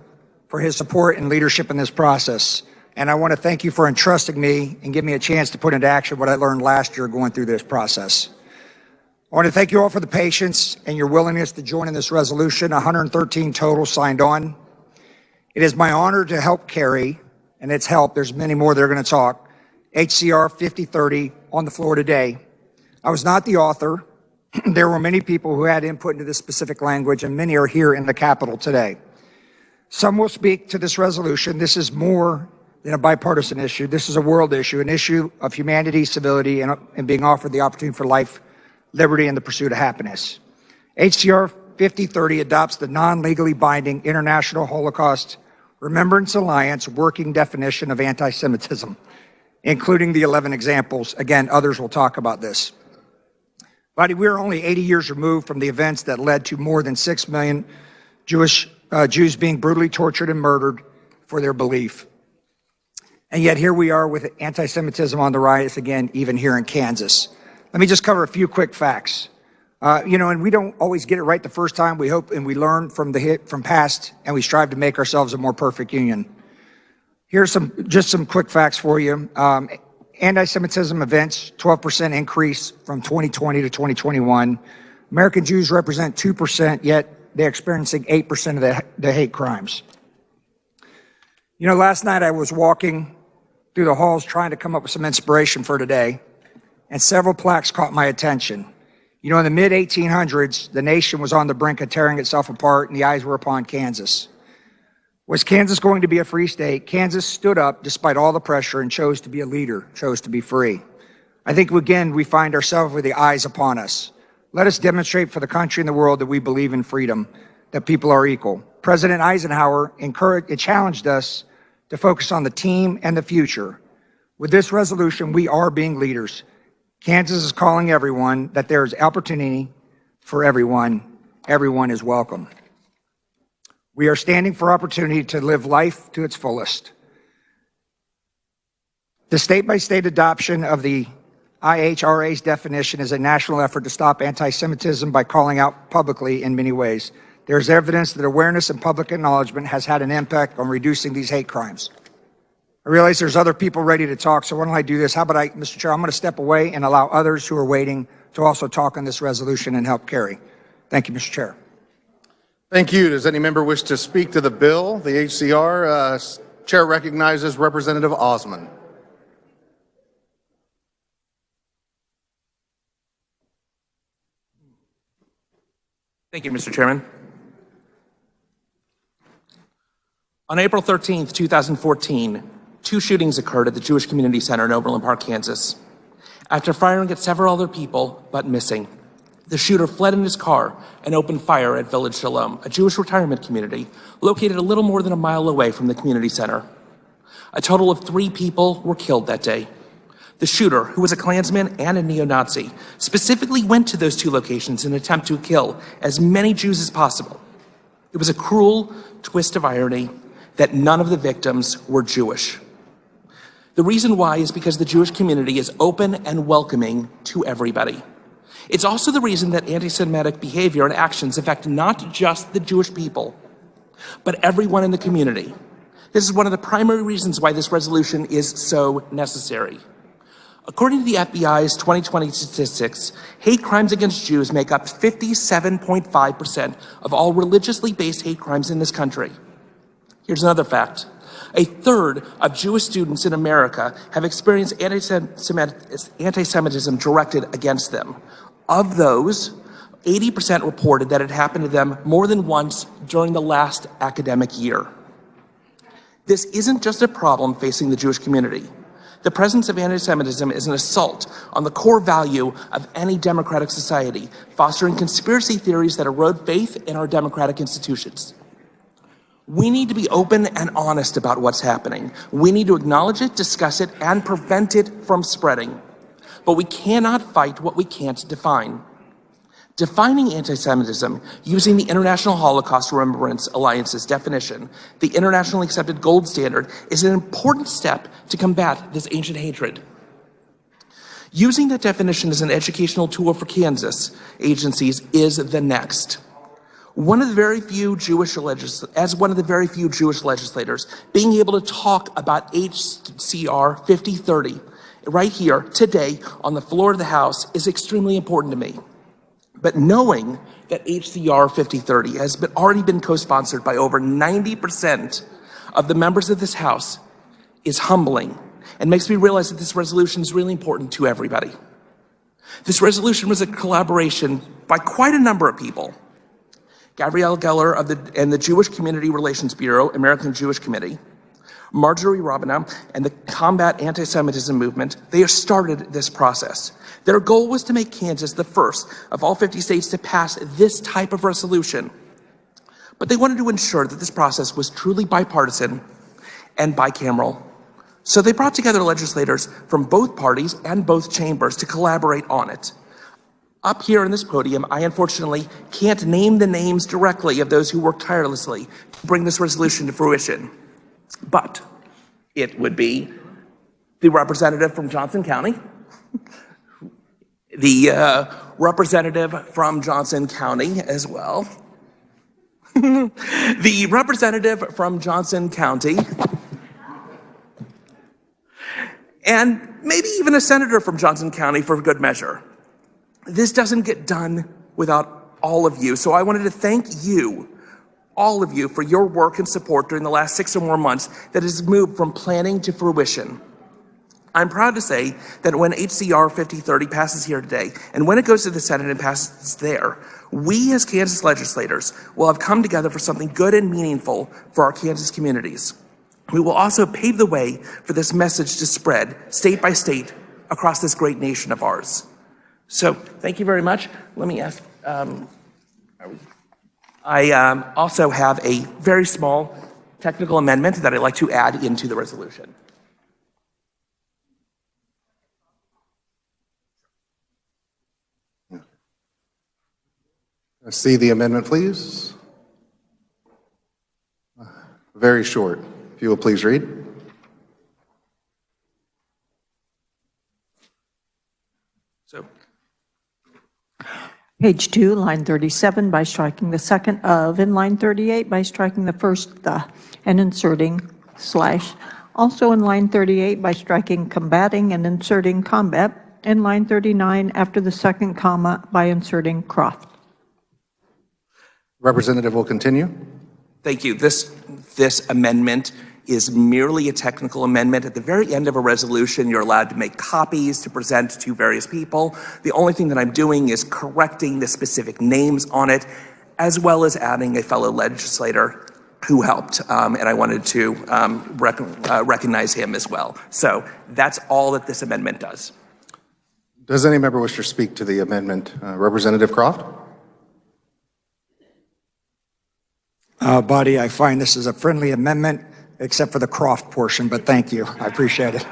[SPEAKER 9] for his support and leadership in this process. And I want to thank you for entrusting me and giving me a chance to put into action what I learned last year going through this process. I want to thank you all for the patience and your willingness to join in this resolution. 113 total signed on. It is my honor to help carry, and it's help, there's many more that are going to talk, HCR 5030 on the floor today. I was not the author. There were many people who had input into this specific language, and many are here in the Capitol today. Some will speak to this resolution. This is more than a bipartisan issue. This is a world issue, an issue of humanity, civility, and being offered the opportunity for life, liberty, and the pursuit of happiness. HCR 5030 adopts the non-legally binding International Holocaust Remembrance Alliance working definition of anti-Semitism, including the 11 examples. Again, others will talk about this. Buddy, we're only 80 years removed from the events that led to more than 6 million Jews being brutally tortured and murdered for their belief. And yet here we are with anti-Semitism on the rise again, even here in Kansas. Let me just cover a few quick facts. And we don't always get it right the first time. We hope and we learn from past, and we strive to make ourselves a more perfect union. Here's some quick facts for you. Anti-Semitism events, 12% increase from 2020 to 2021. American Jews represent 2%, yet they're experiencing 8% of the hate crimes. Last night I was walking through the halls trying to come up with some inspiration for today, and several plaques caught my attention. In the mid-1800s, the nation was on the brink of tearing itself apart, and the eyes were upon Kansas. Was Kansas going to be a free state? Kansas stood up despite all the pressure and chose to be a leader, chose to be free. I think, again, we find ourselves with the eyes upon us. Let us demonstrate for the country and the world that we believe in freedom, that people are equal. President Eisenhower challenged us to focus on the team and the future. With this resolution, we are being leaders. Kansas is calling everyone that there is opportunity for everyone. Everyone is welcome. We are standing for opportunity to live life to its fullest. The state-by-state adoption of the IHRA's definition is a national effort to stop anti-Semitism by calling out publicly in many ways. There's evidence that awareness and public acknowledgement has had an impact on reducing these hate crimes. I realize there's other people ready to talk, so why don't I do this? How about Mr. Chair, I'm going to step away and allow others who are waiting to also talk on this resolution and help carry. Thank you, Mr. Chair.
[SPEAKER 8] Thank you. Does any member wish to speak to the bill, the HCR? Chair recognizes Representative Osman.
[SPEAKER 10] Thank you, Mr. Chairman. On April 13th, 2014, 2 shootings occurred at the Jewish Community Center in Overland Park, Kansas. After firing at several other people, but missing, the shooter fled in his car and opened fire at Village Shalom, a Jewish retirement community located a little more than a mile away from the community center. A total of 3 people were killed that day. The shooter, who was a Klansman and a neo-Nazi, specifically went to those 2 locations in an attempt to kill as many Jews as possible. It was a cruel twist of irony that none of the victims were Jewish. The reason why is because the Jewish community is open and welcoming to everybody. It's also the reason that anti-Semitic behavior and actions affect not just the Jewish people, but everyone in the community. This is one of the primary reasons why this resolution is so necessary. According to the FBI's 2020 statistics, hate crimes against Jews make up 57.5% of all religiously based hate crimes in this country. Here's another fact. A third of Jewish students in America have experienced anti-Semitism directed against them. Of those, 80% reported that it happened to them more than once during the last academic year. This isn't just a problem facing the Jewish community. The presence of anti-Semitism is an assault on the core value of any democratic society, fostering conspiracy theories that erode faith in our democratic institutions. We need to be open and honest about what's happening. We need to acknowledge it, discuss it, and prevent it from spreading. But we cannot fight what we can't define. Defining anti-Semitism using the International Holocaust Remembrance Alliance's definition, the internationally accepted gold standard, is an important step to combat this ancient hatred. Using that definition as an educational tool for Kansas agencies is the next. As one of the very few Jewish legislators, being able to talk about HCR 5030 right here today on the floor of the House is extremely important to me. But knowing that HCR 5030 has already been co-sponsored by over 90% of the members of this House is humbling and makes me realize that this resolution is really important to everybody. This resolution was a collaboration by quite a number of people. Gabrielle Geller and the Jewish Community Relations Bureau, American Jewish Committee, Marjorie Robina, and the Combat Anti-Semitism Movement, they have started this process. Their goal was to make Kansas the first of all 50 states to pass this type of resolution. But they wanted to ensure that this process was truly bipartisan and bicameral. So they brought together legislators from both parties and both chambers to collaborate on it. Up here on this podium, I unfortunately can't name the names directly of those who worked tirelessly to bring this resolution to fruition. But it would be the representative from Johnson County, the representative from Johnson County as well, the representative from Johnson County, and maybe even a senator from Johnson County for good measure. This doesn't get done without all of you, so I wanted to thank you, all of you, for your work and support during the last 6 or more months that has moved from planning to fruition. I'm proud to say that when HCR 5030 passes here today, and when it goes to the Senate and passes there, we as Kansas legislators will have come together for something good and meaningful for our Kansas communities. We will also pave the way for this message to spread state by state across this great nation of ours. So thank you very much. Let me ask, I also have a very small technical amendment that I'd like to add into the resolution.
[SPEAKER 8] See the amendment, please. Very short. If you will please read.
[SPEAKER 10] So,
[SPEAKER 3] Page 2, line 37, by striking the second of, in line 38, by striking the first the, and inserting slash. Also in line 38, by striking combating and inserting combat. In line 39, after the second comma, by inserting Croft.
[SPEAKER 8] Representative will continue.
[SPEAKER 10] thank you. This amendment is merely a technical amendment. At the very end of a resolution, you're allowed to make copies to present to various people. The only thing that I'm doing is correcting the specific names on it, as well as adding a fellow legislator who helped, and I wanted to recognize him as well. So that's all that this amendment does.
[SPEAKER 8] Does any member wish to speak to the amendment? Representative Croft?
[SPEAKER 9] Buddy, I find this is a friendly amendment, except for the Croft portion, but thank you. I appreciate it.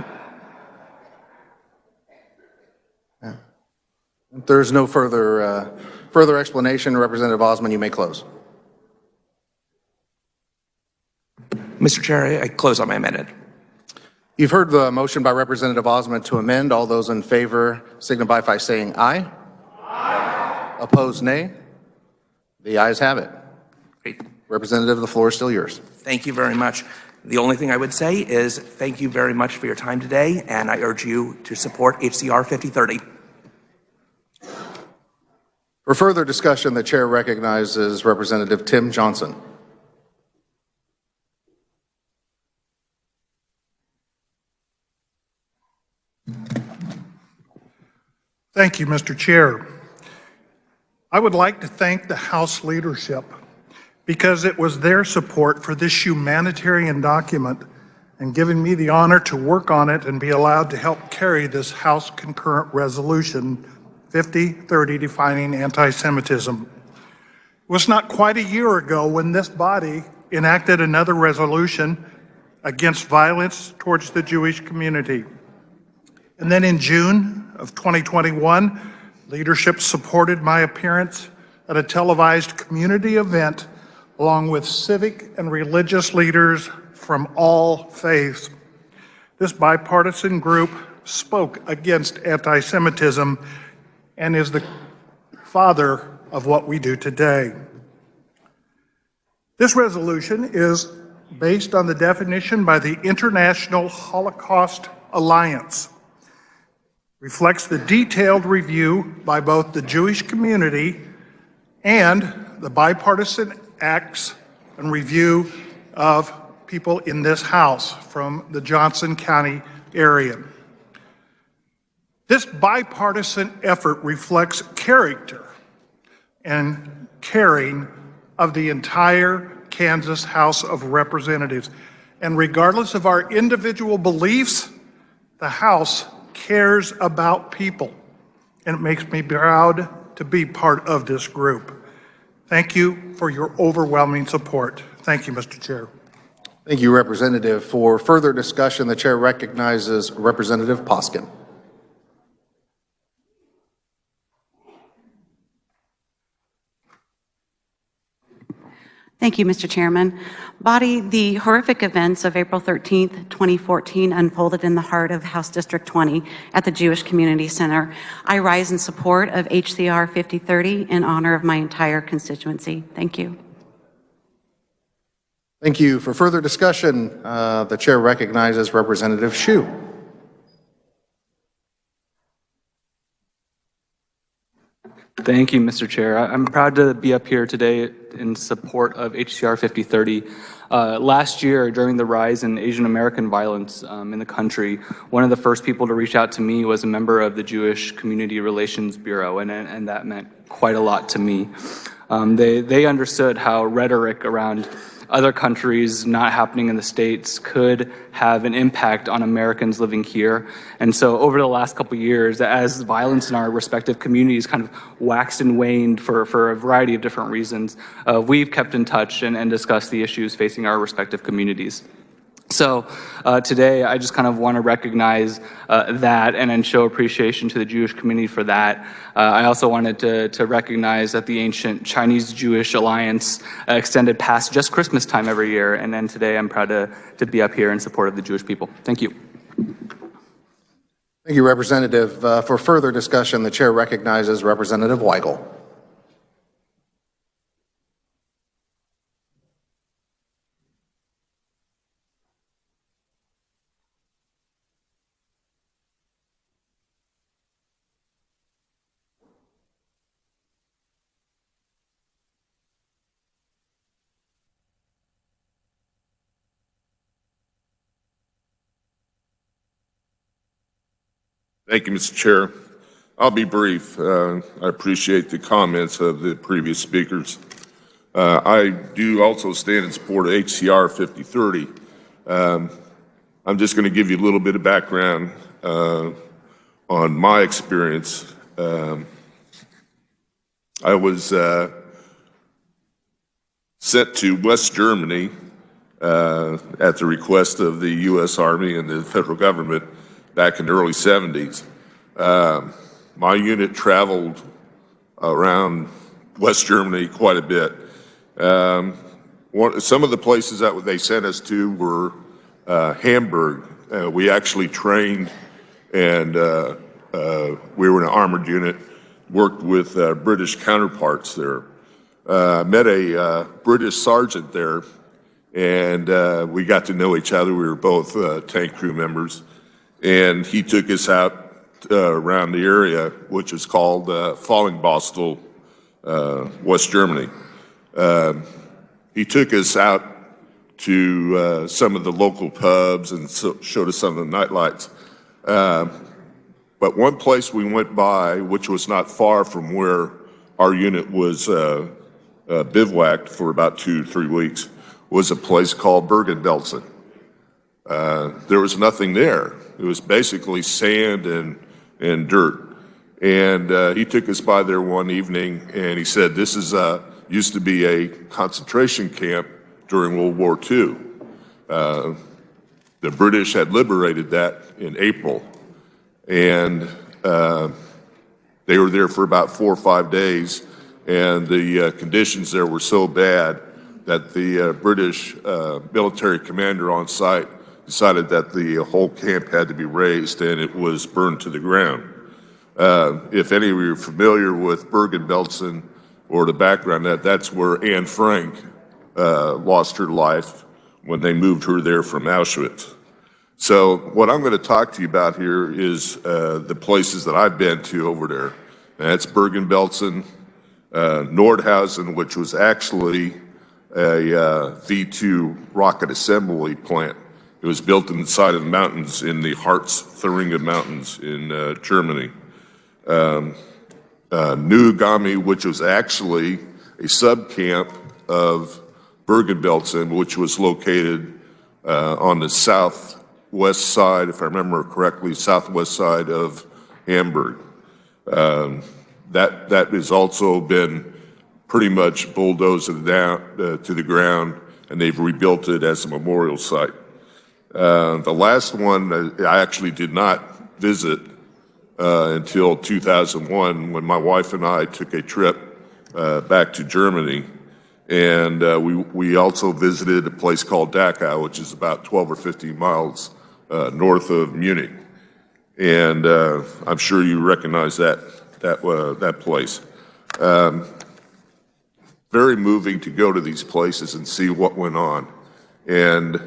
[SPEAKER 8] If there's no further explanation, Representative Osman, you may close.
[SPEAKER 10] Mr. Chair, I close on my amendment.
[SPEAKER 8] You've heard the motion by Representative Osman to amend. All those in favor signify by saying aye. Aye. Opposed, nay. The ayes have it.
[SPEAKER 10] Great.
[SPEAKER 8] Representative, the floor is still yours.
[SPEAKER 10] Thank you very much. The only thing I would say is thank you very much for your time today, and I urge you to support HCR 5030.
[SPEAKER 8] For further discussion, the chair recognizes Representative Tim Johnson.
[SPEAKER 11] Thank you, Mr. Chair. I would like to thank the House leadership because it was their support for this humanitarian document and giving me the honor to work on it and be allowed to help carry this House Concurrent Resolution 5030 defining anti-Semitism. It was not quite a year ago when this body enacted another resolution against violence towards the Jewish community. And then in June of 2021, leadership supported my appearance at a televised community event along with civic and religious leaders from all faiths. This bipartisan group spoke against anti-Semitism and is the father of what we do today. This resolution is based on the definition by the International Holocaust Alliance, reflects the detailed review by both the Jewish community and the bipartisan acts and review of people in this House from the Johnson County area. This bipartisan effort reflects character and caring of the entire Kansas House of Representatives. And regardless of our individual beliefs, the House cares about people, and it makes me proud to be part of this group. Thank you for your overwhelming support. Thank you, Mr. Chair.
[SPEAKER 8] Thank you, Representative. For further discussion, the chair recognizes Representative Poskin.
[SPEAKER 12] Thank you, Mr. Chairman. Body, the horrific events of April 13th, 2014 unfolded in the heart of House District 20 at the Jewish Community Center. I rise in support of HCR 5030 in honor of my entire constituency. Thank you.
[SPEAKER 8] Thank you. For further discussion, the chair recognizes Representative Shue.
[SPEAKER 13] Thank you, Mr. Chair. I'm proud to be up here today in support of HCR 5030. Last year, during the rise in Asian American violence in the country, one of the first people to reach out to me was a member of the Jewish Community Relations Bureau, and that meant quite a lot to me. They understood how rhetoric around other countries not happening in the States could have an impact on Americans living here. And so over the last couple of years, as violence in our respective communities kind of waxed and waned for a variety of different reasons, we've kept in touch and discussed the issues facing our respective communities. So today, I just kind of want to recognize that and then show appreciation to the Jewish community for that. I also wanted to recognize that the ancient Chinese-Jewish alliance extended past just Christmas time every year, and then today I'm proud to be up here in support of the Jewish people. Thank you.
[SPEAKER 8] Thank you, Representative. For further discussion, the chair recognizes Representative Weigel.
[SPEAKER 14] Thank you, Mr. Chair. I'll be brief. I appreciate the comments of the previous speakers. I do also stand in support of HCR 5030. I'm just going to give you a little bit of background on my experience. I was sent to West Germany at the request of the U.S. Army and the federal government back in the early 70s. My unit traveled around West Germany quite a bit. Some of the places that they sent us to were Hamburg. We actually trained, and we were an armored unit, worked with British counterparts there. Met a British sergeant there, and we got to know each other. We were both tank crew members. And he took us out around the area, which is called Fallingbostel, West Germany. He took us out to some of the local pubs and showed us some of the nightlights. But one place we went by, which was not far from where our unit was bivouacked for about 2 to 3 weeks, was a place called Bergen-Belsen. There was nothing there. It was basically sand and dirt. And he took us by there one evening, and he said, this is used to be a concentration camp during World War II. The British had liberated that in April, and they were there for about 4 or 5 days, and the conditions there were so bad that the British military commander on site decided that the whole camp had to be razed and it was burned to the ground. If any of you are familiar with Bergen-Belsen or the background, that's where Anne Frank lost her life when they moved her there from Auschwitz. So what I'm going to talk to you about here is the places that I've been to over there. And that's Bergen-Belsen, Nordhausen, which was actually a V2 rocket assembly plant. It was built inside of the mountains in the Harz-Thuringia Mountains in Germany. Neuengamme, which was actually a subcamp of Bergen-Belsen, which was located on the southwest side, if I remember correctly, southwest side of Hamburg. That has also been pretty much bulldozed down to the ground, and they've rebuilt it as a memorial site. The last one I actually did not visit until 2001 when my wife and I took a trip back to Germany. And we also visited a place called Dachau, which is about 12 or 15 miles north of Munich. And I'm sure you recognize that place. Very moving to go to these places and see what went on. And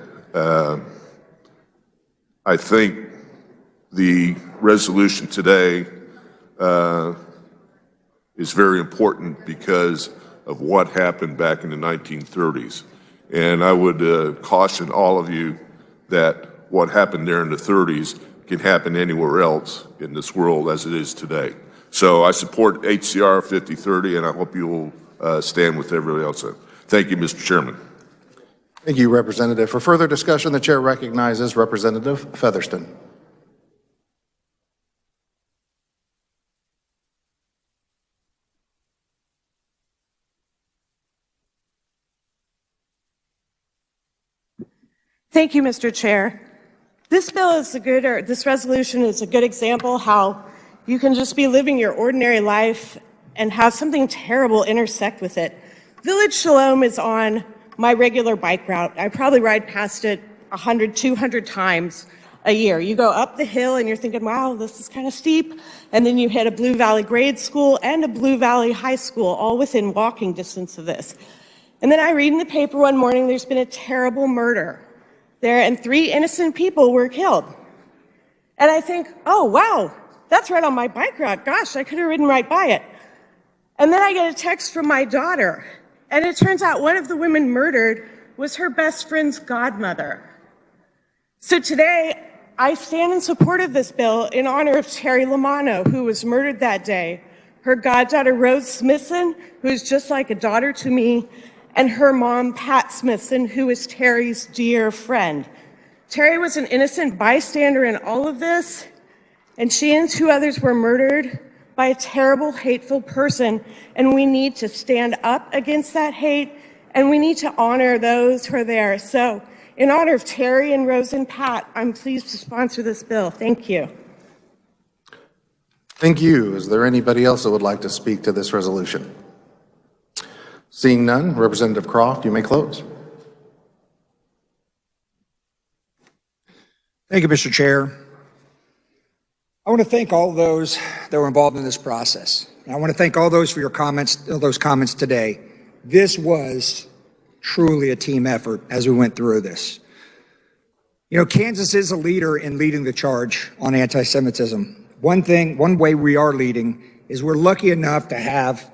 [SPEAKER 14] I think the resolution today is very important because of what happened back in the 1930s. And I would caution all of you that what happened there in the 30s can happen anywhere else in this world as it is today. So I support HCR 5030, and I hope you will stand with everybody else. Thank you, Mr. Chairman.
[SPEAKER 8] Thank you, Representative. For further discussion, the chair recognizes Representative Featherston.
[SPEAKER 15] Thank you, Mr. Chair. This resolution is a good example how you can just be living your ordinary life and have something terrible intersect with it. Village Shalom is on my regular bike route. I probably ride past it 100, 200 times a year. You go up the hill and you're thinking, wow, this is kind of steep. And then you hit a Blue Valley grade school and a Blue Valley high school, all within walking distance of this. And then I read in the paper one morning, there's been a terrible murder there and 3 innocent people were killed. And I think, oh, wow, that's right on my bike route. Gosh, I could have ridden right by it. And then I get a text from my daughter. And it turns out one of the women murdered was her best friend's godmother. So today, I stand in support of this bill in honor of Terry Lamano, who was murdered that day, her goddaughter Rose Smithson, who is just like a daughter to me, and her mom, Pat Smithson, who is Terry's dear friend. Terry was an innocent bystander in all of this, and she and 2 others were murdered by a terrible, hateful person, and we need to stand up against that hate, and we need to honor those who are there. So, in honor of Terry and Rose and Pat, I'm pleased to sponsor this bill. Thank you.
[SPEAKER 8] Thank you. Is there anybody else that would like to speak to this resolution? Seeing none, Representative Croft, you may close.
[SPEAKER 9] Thank you, Mr. Chair. I want to thank all those that were involved in this process. And I want to thank all those for your comments, those comments today. This was truly a team effort as we went through this. You know, Kansas is a leader in leading the charge on anti-Semitism. One way we are leading is we're lucky enough to have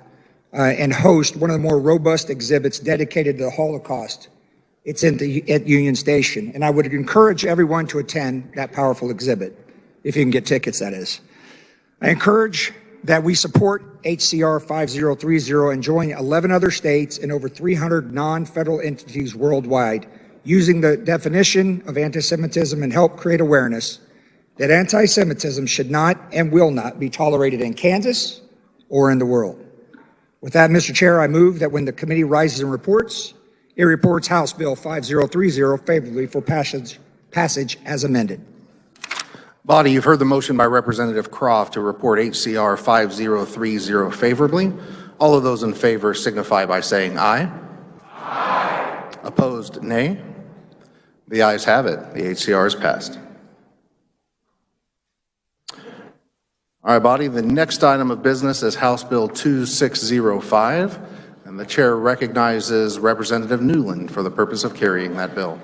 [SPEAKER 9] and host one of the more robust exhibits dedicated to the Holocaust. It's at Union Station, and I would encourage everyone to attend that powerful exhibit, if you can get tickets, that is. I encourage that we support HCR 5030 and join 11 other states and over 300 non-federal entities worldwide using the definition of anti-Semitism and help create awareness that anti-Semitism should not and will not be tolerated in Kansas or in the world. With that, Mr. Chair, I move that when the committee rises and reports, it reports House Bill 5030 favorably for passage as amended.
[SPEAKER 8] Body, you've heard the motion by Representative Croft to report HCR 5030 favorably. All of those in favor signify by saying aye. Aye. Opposed, nay. The ayes have it. The HCR is passed. All right, body, the next item of business is House Bill 2605, and the chair recognizes Representative Newland for the purpose of carrying that bill.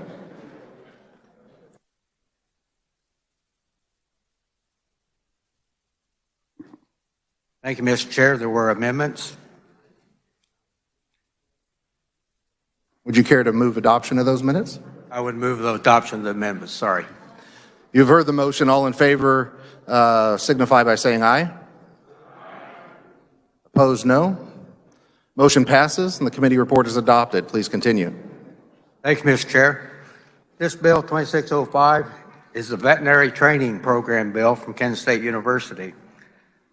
[SPEAKER 5] Thank you, Mr. Chair. There were amendments.
[SPEAKER 8] Would you care to move adoption of those minutes?
[SPEAKER 5] I would move the adoption of the amendments. Sorry.
[SPEAKER 8] You've heard the motion. All in favor signify by saying aye. Opposed, no. Motion passes and the committee report is adopted. Please continue.
[SPEAKER 5] Thank you, Mr. Chair. This bill, 2605, is the veterinary training program bill from Kansas State University.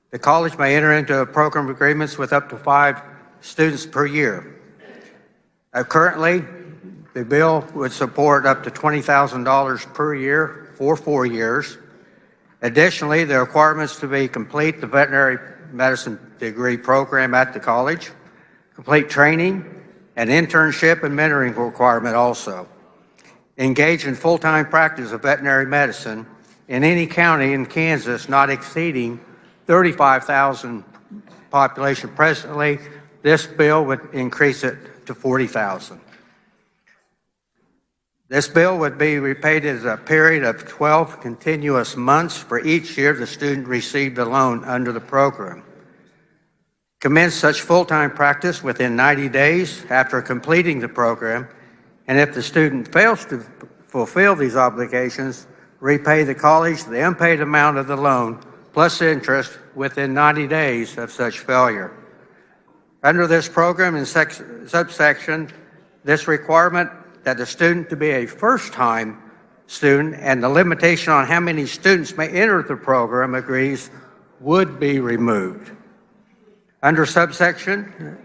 [SPEAKER 5] The college may enter into program agreements with up to 5 students per year. Currently, the bill would support up to $20,000 per year for 4 years. Additionally, the requirements to be complete the veterinary medicine degree program at the college, complete training, an internship and mentoring requirement also. Engage in full-time practice of veterinary medicine in any county in Kansas not exceeding 35,000 population presently. This bill would increase it to 40,000. This bill would be repaid as a period of 12 continuous months for each year the student received a loan under the program. Commence such full-time practice within 90 days after completing the program, and if the student fails to fulfill these obligations, repay the college the unpaid amount of the loan plus interest within 90 days of such failure. Under this program in subsection, this requirement that the student to be a first-time student and the limitation on how many students may enter the program agrees would be removed. Under subsection,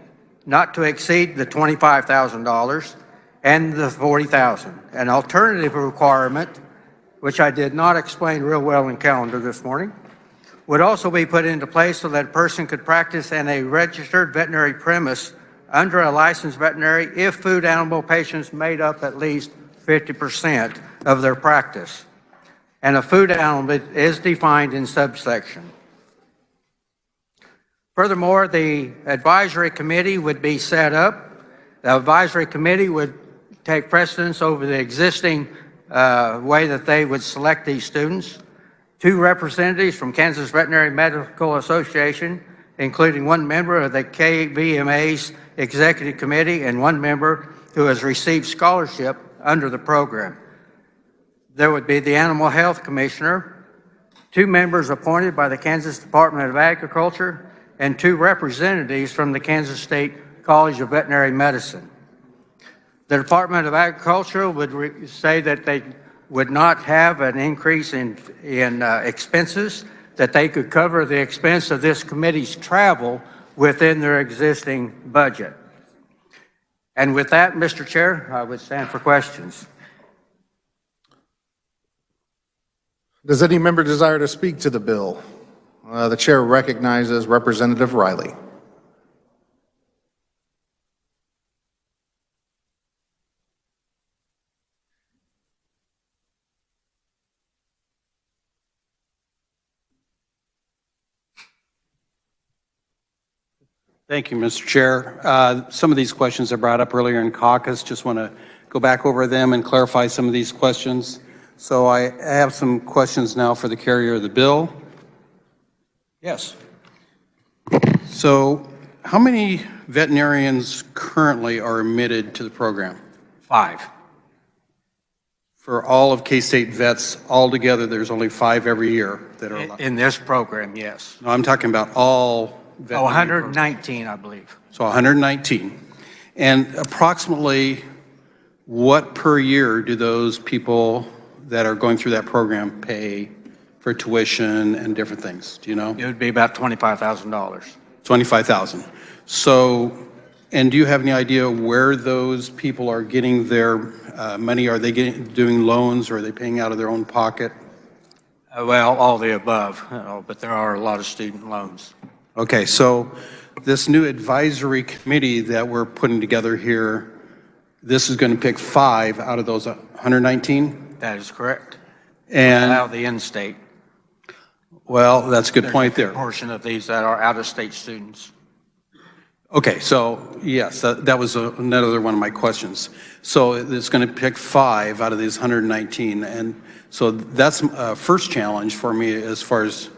[SPEAKER 5] not to exceed the $25,000, and the 40,000. An alternative requirement, which I did not explain real well in calendar this morning, would also be put into place so that a person could practice in a registered veterinary premise under a licensed veterinary if food animal patients made up at least 50% of their practice. And a food animal is defined in subsection. Furthermore, the advisory committee would be set up. The advisory committee would take precedence over the existing way that they would select these students. 2 representatives from Kansas Veterinary Medical Association, including 1 member of the KVMA's executive committee and 1 member who has received scholarship under the program. There would be the Animal Health Commissioner, 2 members appointed by the Kansas Department of Agriculture, and 2 representatives from the Kansas State College of Veterinary Medicine. The Department of Agriculture would say that they would not have an increase in expenses, that they could cover the expense of this committee's travel within their existing budget. And with that, Mr. Chair, I would stand for questions.
[SPEAKER 8] Does any member desire to speak to the bill? The chair recognizes Representative Riley.
[SPEAKER 16] Thank you, Mr. Chair. Some of these questions I brought up earlier in caucus. Just want to go back over them and clarify some of these questions. So I have some questions now for the carrier of the bill. Yes. So how many veterinarians currently are admitted to the program?
[SPEAKER 5] 5.
[SPEAKER 16] For all of K-State vets altogether, there's only 5 every year that are allowed.
[SPEAKER 5] In this program, yes.
[SPEAKER 16] No, I'm talking about all veterinary
[SPEAKER 5] 119, I believe.
[SPEAKER 16] So 119. And approximately what per year do those people that are going through that program pay for tuition and different things? Do you know?
[SPEAKER 5] It would be about $25,000.
[SPEAKER 16] $25,000. So, and do you have any idea where those people are getting their money? Are they doing loans, or are they paying out of their own pocket?
[SPEAKER 5] Well, all the above, but there are a lot of student loans.
[SPEAKER 16] Okay, so this new advisory committee that we're putting together here, this is going to pick 5 out of those 119?
[SPEAKER 5] That is correct.
[SPEAKER 16] And
[SPEAKER 5] out of the in-state.
[SPEAKER 16] Well, that's a good point there.
[SPEAKER 5] There's a portion of these that are out-of-state students.
[SPEAKER 16] Okay, so yes, that was another one of my questions. So it's going to pick 5 out of these 119, and so that's a first challenge for me as far as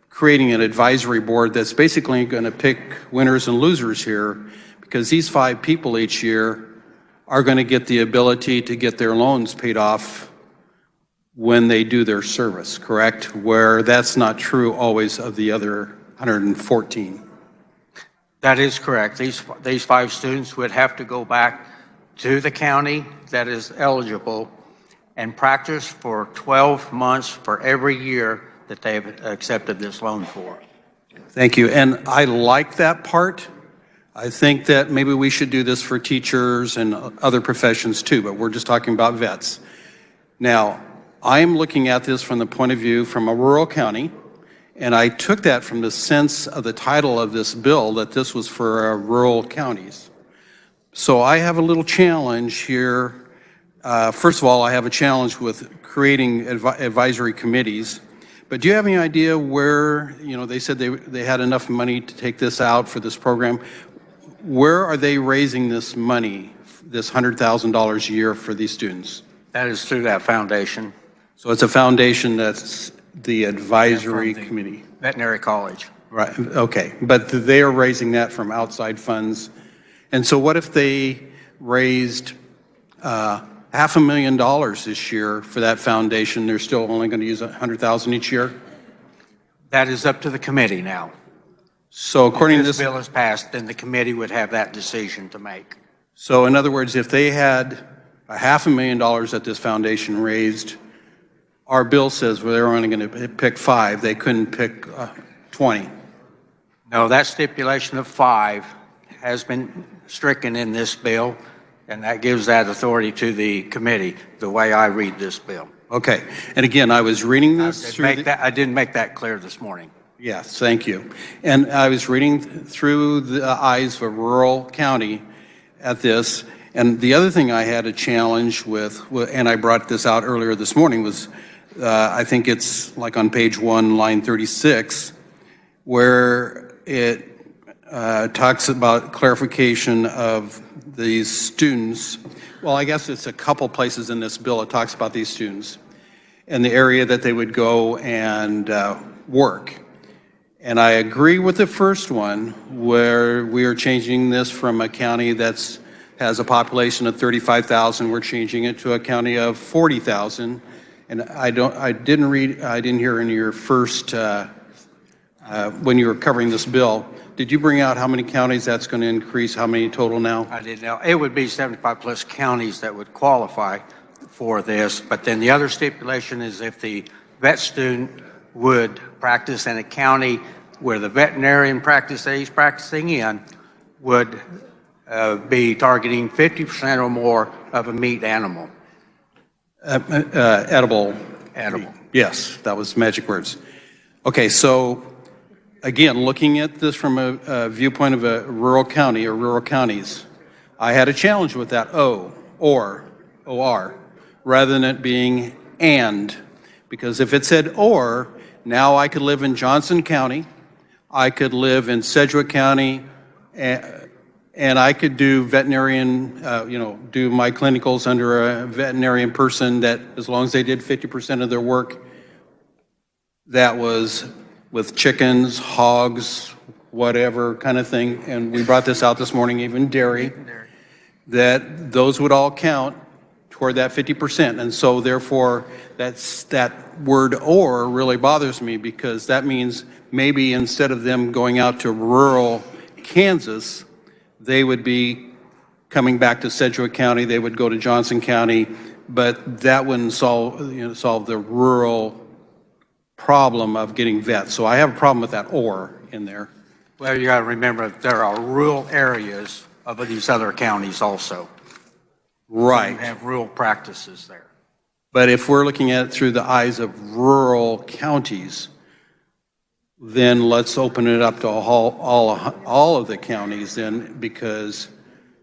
[SPEAKER 16] creating an advisory board that's basically going to pick winners and losers here, because these 5 people each year are going to get the ability to get their loans paid off when they do their service, correct? Where that's not true always of the other 114.
[SPEAKER 5] That is correct. These 5 students would have to go back to the county that is eligible and practice for 12 months for every year that they've accepted this loan for.
[SPEAKER 16] Thank you. And I like that part. I think that maybe we should do this for teachers and other professions too, but we're just talking about vets. Now, I'm looking at this from the point of view from a rural county, and I took that from the sense of the title of this bill, that this was for rural counties. So I have a little challenge here. First of all, I have a challenge with creating advisory committees. But do you have any idea where, they said they had enough money to take this out for this program. Where are they raising this money, this $100,000 a year for these students?
[SPEAKER 5] That is through that foundation.
[SPEAKER 16] So it's a foundation that's the advisory committee.
[SPEAKER 5] Veterinary College.
[SPEAKER 16] Right, okay. But they are raising that from outside funds. And so what if they raised $500,000 this year for that foundation? They're still only going to use $100,000 each year?
[SPEAKER 5] That is up to the committee now.
[SPEAKER 16] So according to
[SPEAKER 5] this bill is passed, then the committee would have that decision to make.
[SPEAKER 16] So in other words, if they had $500,000 that this foundation raised, our bill says they're only going to pick 5. They couldn't pick 20.
[SPEAKER 5] No, that stipulation of 5 has been stricken in this bill And that gives that authority to the committee, the way I read this bill.
[SPEAKER 16] Okay. And again, I was reading this through
[SPEAKER 5] I didn't make that clear this morning.
[SPEAKER 16] Yes, thank you. And I was reading through the eyes of a rural county at this, and the other thing I had a challenge with, and I brought this out earlier this morning, was I think it's like on page 1, line 36, where it talks about clarification of these students. Well, I guess it's a couple places in this bill it talks about these students and the area that they would go and work. And I agree with the first one, where we are changing this from a county that's has a population of 35,000, we're changing it to a county of 40,000. And I didn't hear in your first, when you were covering this bill, did you bring out how many counties that's going to increase, how many total now?
[SPEAKER 5] I didn't know. It would be 75 plus counties that would qualify for this, but then the other stipulation is if the vet student would practice in a county where the veterinarian practice that he's practicing in would be targeting 50% or more of a meat animal.
[SPEAKER 16] Edible.
[SPEAKER 5] Edible.
[SPEAKER 16] Yes, that was magic words. Okay, so again, looking at this from a viewpoint of a rural county or rural counties, I had a challenge with that or, rather than it being and. Because if it said or, now I could live in Johnson County, I could live in Sedgwick County, and I could do veterinarian, do my clinicals under a veterinarian person that, as long as they did 50% of their work, that was with chickens, hogs, whatever kind of thing. And we brought this out this morning, even dairy, that those would all count toward that 50%. And so therefore, that word or really bothers me, because that means maybe instead of them going out to rural Kansas, they would be coming back to Sedgwick County, they would go to Johnson County, but that wouldn't solve the rural problem of getting vets. So I have a problem with that or in there.
[SPEAKER 5] Well, you got to remember there are rural areas of these other counties also.
[SPEAKER 16] Right.
[SPEAKER 5] You have rural practices there.
[SPEAKER 16] But if we're looking at it through the eyes of rural counties, then let's open it up to all of the counties then, because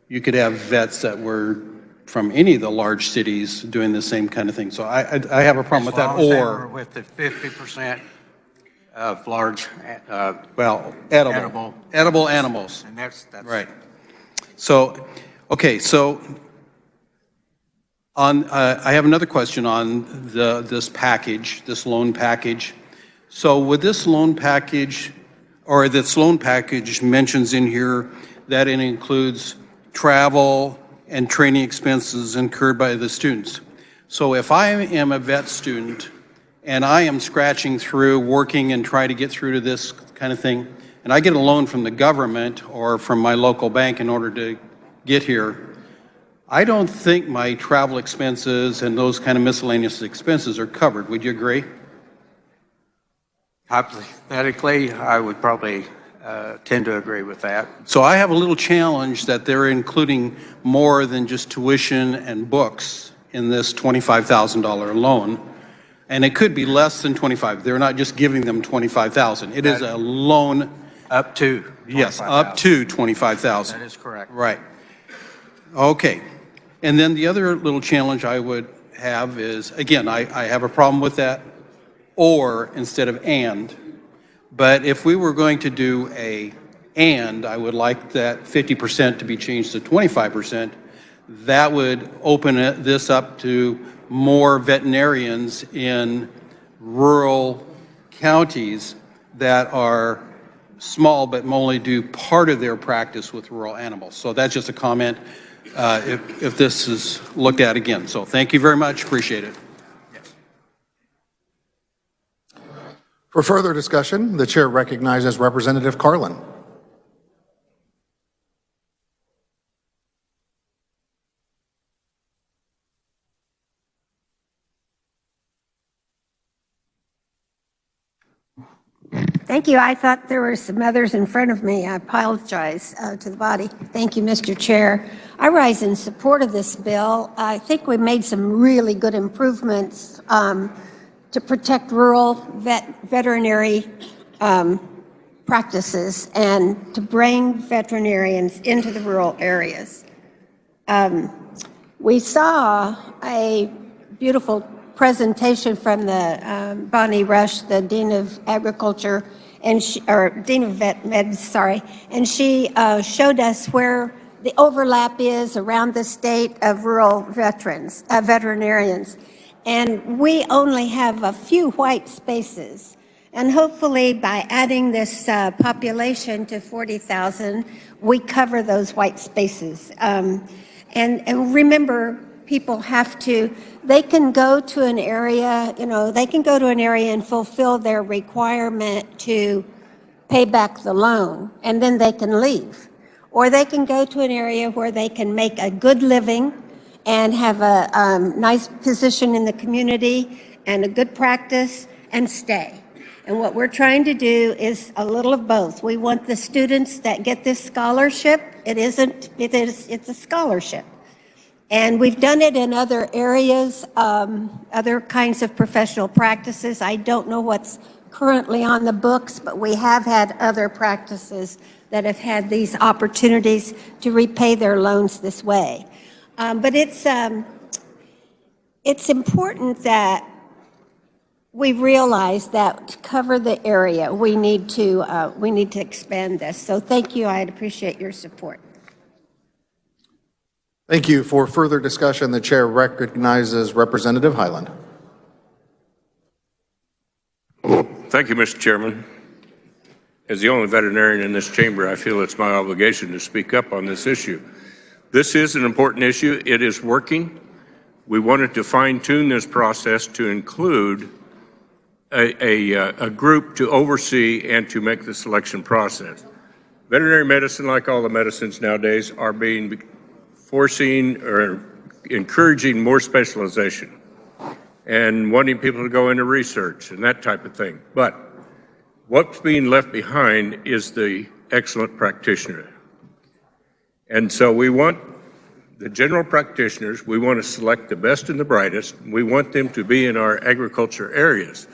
[SPEAKER 16] you could have vets that were from any of the large cities doing the same kind of thing. So I have a problem with that or.
[SPEAKER 5] With the 50% of large,
[SPEAKER 16] edible animals.
[SPEAKER 5] And that's
[SPEAKER 16] right. So, okay, so I have another question on this package, this loan package. So would this loan package, or this loan package mentions in here that it includes travel and training expenses incurred by the students. So if I am a vet student and I am scratching through, working and trying to get through to this kind of thing, and I get a loan from the government or from my local bank in order to get here, I don't think my travel expenses and those kind of miscellaneous expenses are covered. Would you agree?
[SPEAKER 5] Hypothetically, I would probably tend to agree with that.
[SPEAKER 16] So I have a little challenge that they're including more than just tuition and books in this $25,000 loan. And it could be less than 25. They're not just giving them 25,000. It is a loan
[SPEAKER 5] up to.
[SPEAKER 16] Yes, up to 25,000.
[SPEAKER 5] That is correct.
[SPEAKER 16] Right. Okay. And then the other little challenge I would have is, again, I have a problem with that or instead of and. But if we were going to do a and, I would like that 50% to be changed to 25%. That would open this up to more veterinarians in rural counties that are small but only do part of their practice with rural animals. So that's just a comment if this is looked at again. So thank you very much. Appreciate it.
[SPEAKER 8] For further discussion, the chair recognizes Representative Carlin.
[SPEAKER 17] Thank you. I thought there were some others in front of me. I apologize to the body. Thank you, Mr. Chair. I rise in support of this bill. I think we made some really good improvements to protect rural veterinary practices and to bring veterinarians into the rural areas. We saw a beautiful presentation from the Bonnie Rush, the Dean of Agriculture, and Dean of Vet Med, sorry, and she showed us where the overlap is around the state of rural veterinarians. And we only have a few white spaces. And hopefully by adding this population to 40,000, we cover those white spaces. And remember, people they can go to an area, they can go to an area and fulfill their requirement to pay back the loan, and then they can leave. Or they can go to an area where they can make a good living and have a nice position in the community and a good practice and stay. And what we're trying to do is a little of both. We want the students that get this scholarship. It's a scholarship. And we've done it in other areas, other kinds of professional practices. I don't know what's currently on the books, but we have had other practices that have had these opportunities to repay their loans this way. But it's important that we realize that to cover the area, we need to expand this. So thank you. I'd appreciate your support.
[SPEAKER 8] Thank you. For further discussion, the chair recognizes Representative Highland.
[SPEAKER 18] Thank you, Mr. Chairman. As the only veterinarian in this chamber, I feel it's my obligation to speak up on this issue. This is an important issue. It is working. We wanted to fine-tune this process to include a group to oversee and to make the selection process. Veterinary medicine, like all the medicines nowadays, are being forcing or encouraging more specialization and wanting people to go into research and that type of thing. But what's being left behind is the excellent practitioner. And so we want the general practitioners, we want to select the best and the brightest. We want them to be in our agriculture areas.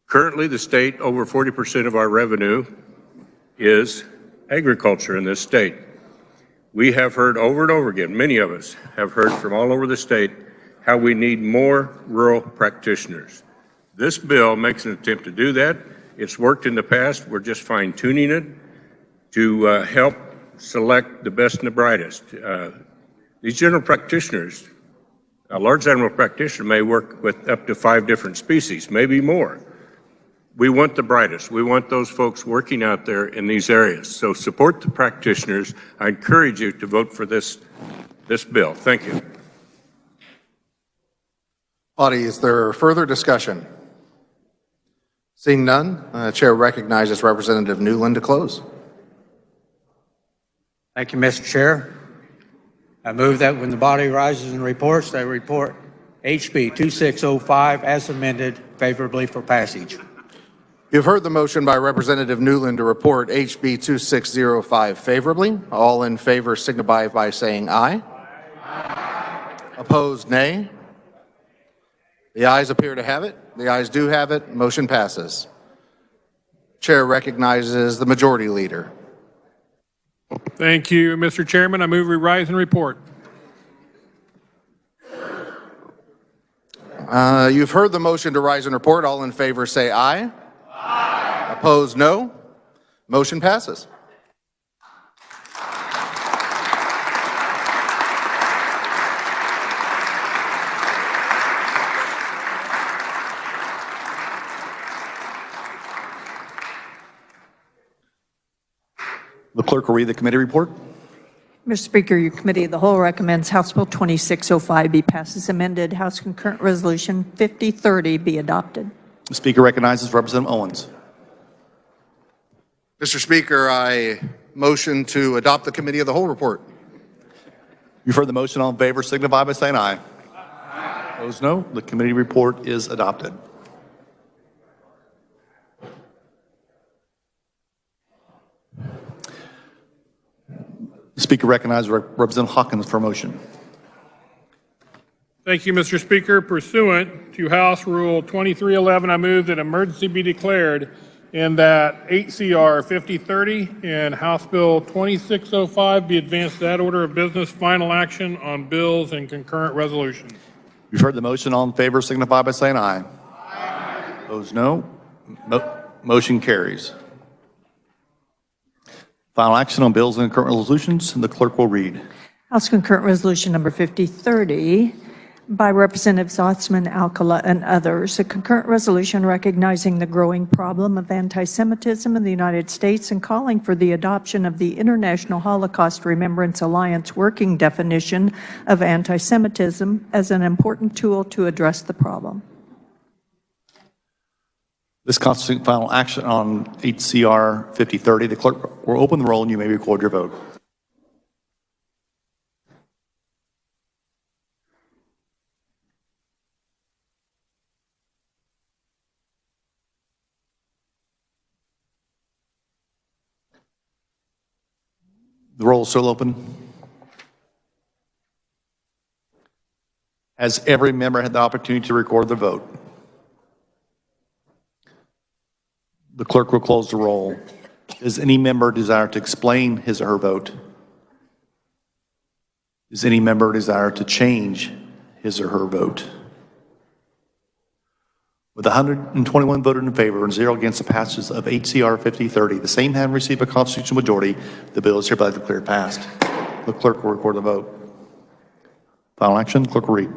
[SPEAKER 18] Currently, the state, over 40% of our revenue is agriculture in this state. We have heard over and over again, many of us have heard from all over the state, how we need more rural practitioners. This bill makes an attempt to do that. It's worked in the past. We're just fine-tuning it to help select the best and the brightest. These general practitioners, a large animal practitioner may work with up to 5 different species, maybe more. We want the brightest. We want those folks working out there in these areas. So support the practitioners. I encourage you to vote for this bill. Thank you.
[SPEAKER 8] Body, is there further discussion? Seeing none, Chair recognizes Representative Newland to close.
[SPEAKER 19] Thank you, Mr. Chair. I move that when the body rises and reports, they report HB 2605 as amended favorably for passage.
[SPEAKER 8] You've heard the motion by Representative Newland to report HB 2605 favorably. All in favor signify by saying aye. Aye. Opposed, nay. The ayes appear to have it. The ayes do have it. Motion passes. Chair recognizes the Majority Leader.
[SPEAKER 7] Thank you, Mr. Chairman. I move we rise and report.
[SPEAKER 8] You've heard the motion to rise and report. All in favor say aye. Aye. Opposed, no. Motion passes.
[SPEAKER 20] The clerk will read the committee report.
[SPEAKER 3] Mr. Speaker, your committee of the whole recommends House Bill 2605 be passed as amended. House Concurrent Resolution 5030 be adopted.
[SPEAKER 20] The Speaker recognizes Representative Owens.
[SPEAKER 8] Mr. Speaker, I motion to adopt the committee of the whole report.
[SPEAKER 20] You've heard the motion. All in favor signify by saying aye. Aye. Opposed, no. The committee report is adopted. The Speaker recognizes Representative Hawkins for a motion.
[SPEAKER 7] Thank you, Mr. Speaker. Pursuant to House Rule 2311, I move that emergency be declared and that HCR 5030 and House Bill 2605 be advanced to that order of business. Final action on bills and concurrent resolutions.
[SPEAKER 20] You've heard the motion. All in favor signify by saying aye. Aye. Opposed, no. Motion carries. Final action on bills and concurrent resolutions, and the clerk will read.
[SPEAKER 3] House Concurrent Resolution Number 5030 by Representatives Otzman, Alcala, and others, a concurrent resolution recognizing the growing problem of anti-Semitism in the United States and calling for the adoption of the International Holocaust Remembrance Alliance working definition of anti-Semitism as an important tool to address the problem.
[SPEAKER 20] This constitutes final action on HCR 5030. The clerk will open the roll and you may record your vote. The roll is still open. Has every member had the opportunity to record the vote? The clerk will close the roll. Does any member desire to explain his or her vote? Does any member desire to change his or her vote? With 121 voted in favor and 0 against the passage of HCR 5030, the same having received a constitutional majority, the bill is hereby declared passed. The clerk will record the vote. Final action, clerk will read.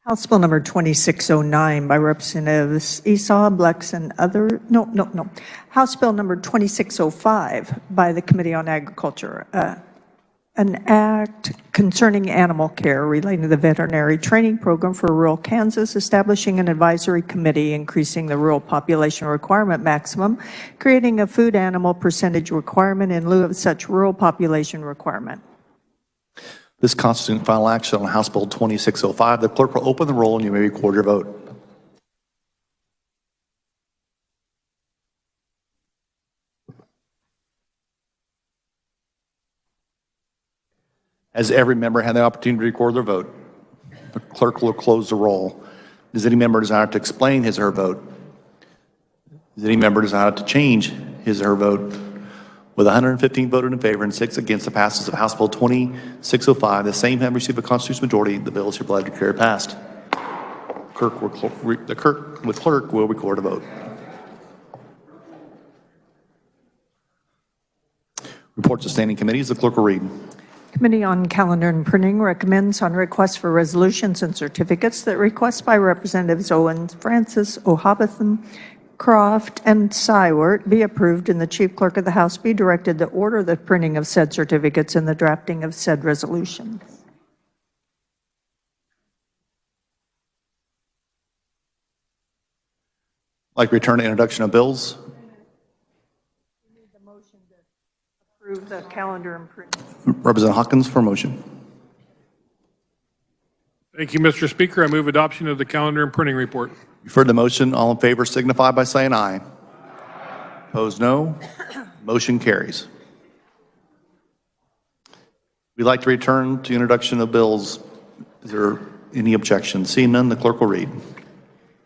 [SPEAKER 3] House Bill Number 2609 by Representatives Esau, Blex, and other, no. House Bill Number 2605 by the Committee on Agriculture, an act concerning animal care relating to the veterinary training program for rural Kansas, establishing an advisory committee, increasing the rural population requirement maximum, creating a food animal percentage requirement in lieu of such rural population requirement.
[SPEAKER 20] This constitutes final action on House Bill 2605. The clerk will open the roll and you may record your vote. Has every member had the opportunity to record their vote? The clerk will close the roll. Does any member desire to explain his or her vote? Does any member desire to change his or her vote? With 115 voted in favor and 6 against the passage of House Bill 2605, the same having received a constitutional majority, the bill is hereby declared passed. The clerk will record a vote. Reports of standing committees, the clerk will read.
[SPEAKER 3] Committee on Calendar and Printing recommends on requests for resolutions and certificates that requests by Representatives Owens, Francis, O'Habathan, Croft, and Sywert be approved, and the Chief Clerk of the House be directed to order the printing of said certificates and the drafting of said resolutions.
[SPEAKER 20] I'd like to return to introduction of bills.
[SPEAKER 3] We need the motion to approve the calendar and printing.
[SPEAKER 20] Representative Hawkins for a motion.
[SPEAKER 7] Thank you, Mr. Speaker. I move adoption of the calendar and printing report.
[SPEAKER 20] You've heard the motion. All in favor signify by saying aye. Opposed, no. Motion carries. We'd like to return to introduction of bills. Is there any objection? Seeing none, the clerk will read.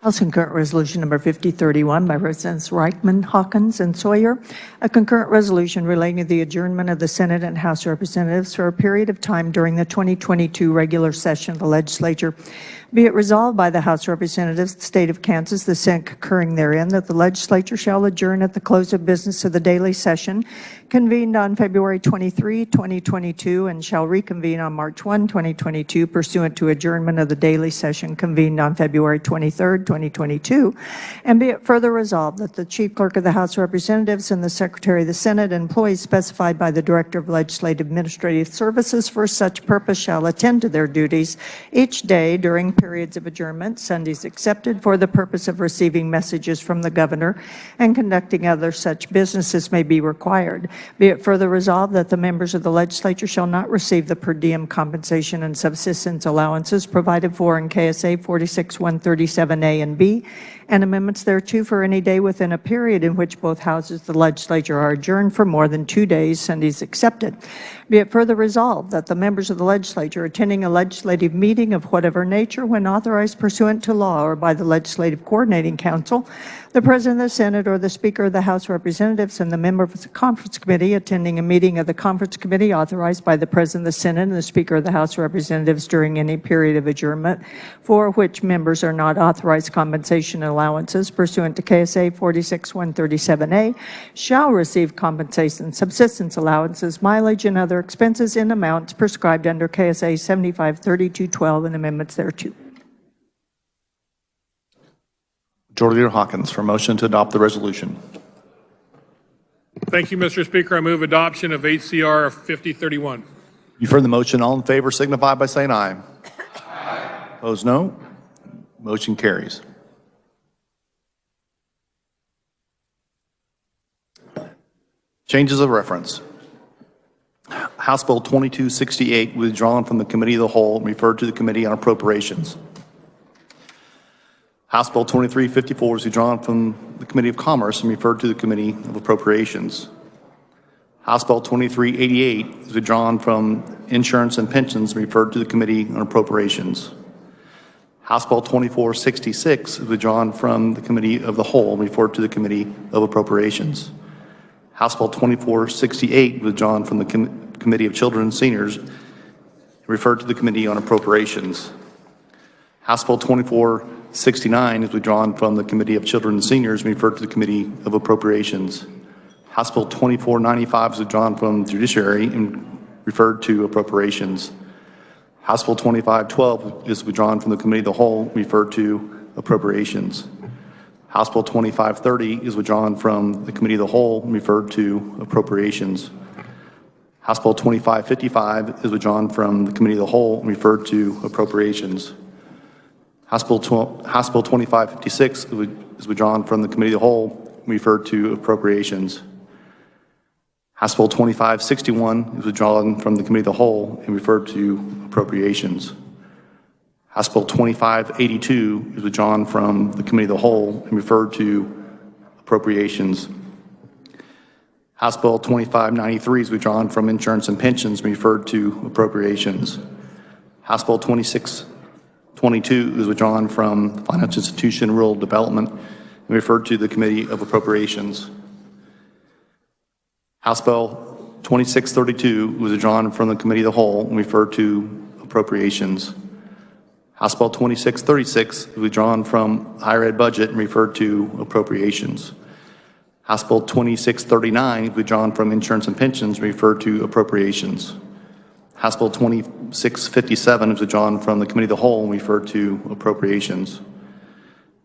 [SPEAKER 3] House Concurrent Resolution Number 5031 by Representatives Reichman, Hawkins, and Sawyer, a concurrent resolution relating to the adjournment of the Senate and House Representatives for a period of time during the 2022 regular session of the Legislature. Be it resolved by the House Representatives of the State of Kansas, the Senate concurring therein, that the Legislature shall adjourn at the close of business of the daily session convened on February 23, 2022, and shall reconvene on March 1, 2022, pursuant to adjournment of the daily session convened on February 23, 2022. And be it further resolved that the Chief Clerk of the House of Representatives and the Secretary of the Senate, employees specified by the Director of Legislative Administrative Services for such purpose, shall attend to their duties each day during periods of adjournment, Sundays excepted, for the purpose of receiving messages from the Governor and conducting other such business as may be required. Be it further resolved that the members of the Legislature shall not receive the per diem compensation and subsistence allowances provided for in KSA 46137A and B, and amendments thereto for any day within a period in which both houses of the legislature are adjourned for more than 2 days, Sundays accepted. Be it further resolved that the members of the legislature attending a legislative meeting of whatever nature when authorized pursuant to law or by the Legislative Coordinating Council, the President of the Senate or the Speaker of the House of Representatives and the member of the Conference Committee attending a meeting of the Conference Committee authorized by the President of the Senate and the Speaker of the House of Representatives during any period of adjournment for which members are not authorized compensation allowances pursuant to KSA 46137A shall receive compensation, subsistence allowances, mileage, and other expenses in amounts prescribed under KSA 753212 and amendments thereto.
[SPEAKER 20] Majority Leader Hawkins for motion to adopt the resolution.
[SPEAKER 7] Thank you, Mr. Speaker. I move adoption of HCR 5031.
[SPEAKER 20] You've heard the motion. All in favor signify by saying aye. Aye. Opposed, no. Motion carries. Changes of reference. House Bill 2268 withdrawn from the Committee of the Whole and referred to the Committee on Appropriations. House Bill 2354 is withdrawn from the Committee of Commerce and referred to the Committee of Appropriations. House Bill 2388 is withdrawn from Insurance and Pensions and referred to the Committee on Appropriations. House Bill 2466 is withdrawn from the Committee of the Whole and referred to the Committee of Appropriations. House Bill 2468 withdrawn from the Committee of Children and Seniors and referred to the Committee on Appropriations. House Bill 2469 is withdrawn from the Committee of Children and Seniors and referred to the Committee of Appropriations. House Bill 2495 is withdrawn from the Judiciary and referred to Appropriations. House Bill 2512 is withdrawn from the Committee of the Whole, referred to Appropriations. House Bill 2530 is withdrawn from the Committee of the Whole and referred to Appropriations. House Bill 2555 is withdrawn from the Committee of the Whole and referred to Appropriations. House Bill 2556 is withdrawn from the Committee of the Whole and referred to Appropriations. House Bill 2561 is withdrawn from the Committee of the Whole and referred to Appropriations. House Bill 2582 is withdrawn from the Committee of the Whole and referred to Appropriations. House Bill 2593 is withdrawn from Insurance and Pensions and referred to Appropriations. House Bill 2622 is withdrawn from Financial Institution Rural Development and referred to the Committee of Appropriations. House Bill 2632 was withdrawn from the Committee of the Whole and referred to Appropriations. House Bill 2636 was withdrawn from Higher Ed Budget and referred to Appropriations. House Bill 2639 was withdrawn from Insurance and Pensions and referred to Appropriations. House Bill 2657 was withdrawn from the Committee of the Whole and referred to Appropriations.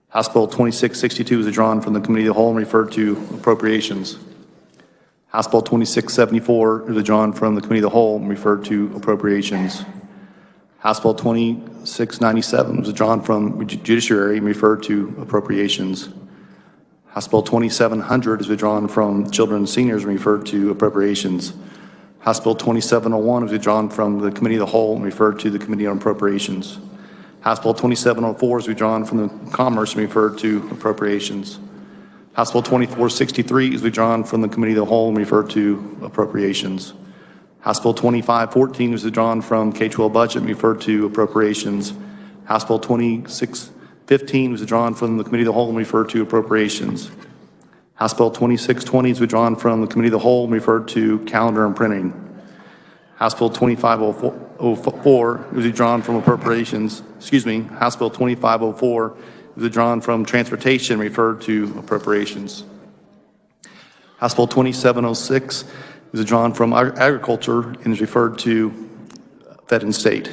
[SPEAKER 20] House Bill 2662 was withdrawn from the Committee of the Whole and referred to Appropriations. House Bill 2674 was withdrawn from the Committee of the Whole and referred to Appropriations. House Bill 2697 was withdrawn from Judiciary and referred to Appropriations. House Bill 2700 is withdrawn from Children and Seniors and referred to Appropriations. House Bill 2701 was withdrawn from the Committee of the Whole and referred to the Committee on Appropriations. House Bill 2704 is withdrawn from the Commerce and referred to Appropriations. House Bill 2463 is withdrawn from the Committee of the Whole and referred to Appropriations. House Bill 2514 was withdrawn from K-12 Budget and referred to Appropriations. House Bill 2615 was withdrawn from the Committee of the Whole and referred to Appropriations. House Bill 2620 is withdrawn from the Committee of the Whole and referred to Calendar and Printing. House Bill 2504 was withdrawn from Appropriations. House Bill 2504 was withdrawn from Transportation and referred to Appropriations. House Bill 2706 was withdrawn from Agriculture and is referred to Fed and State.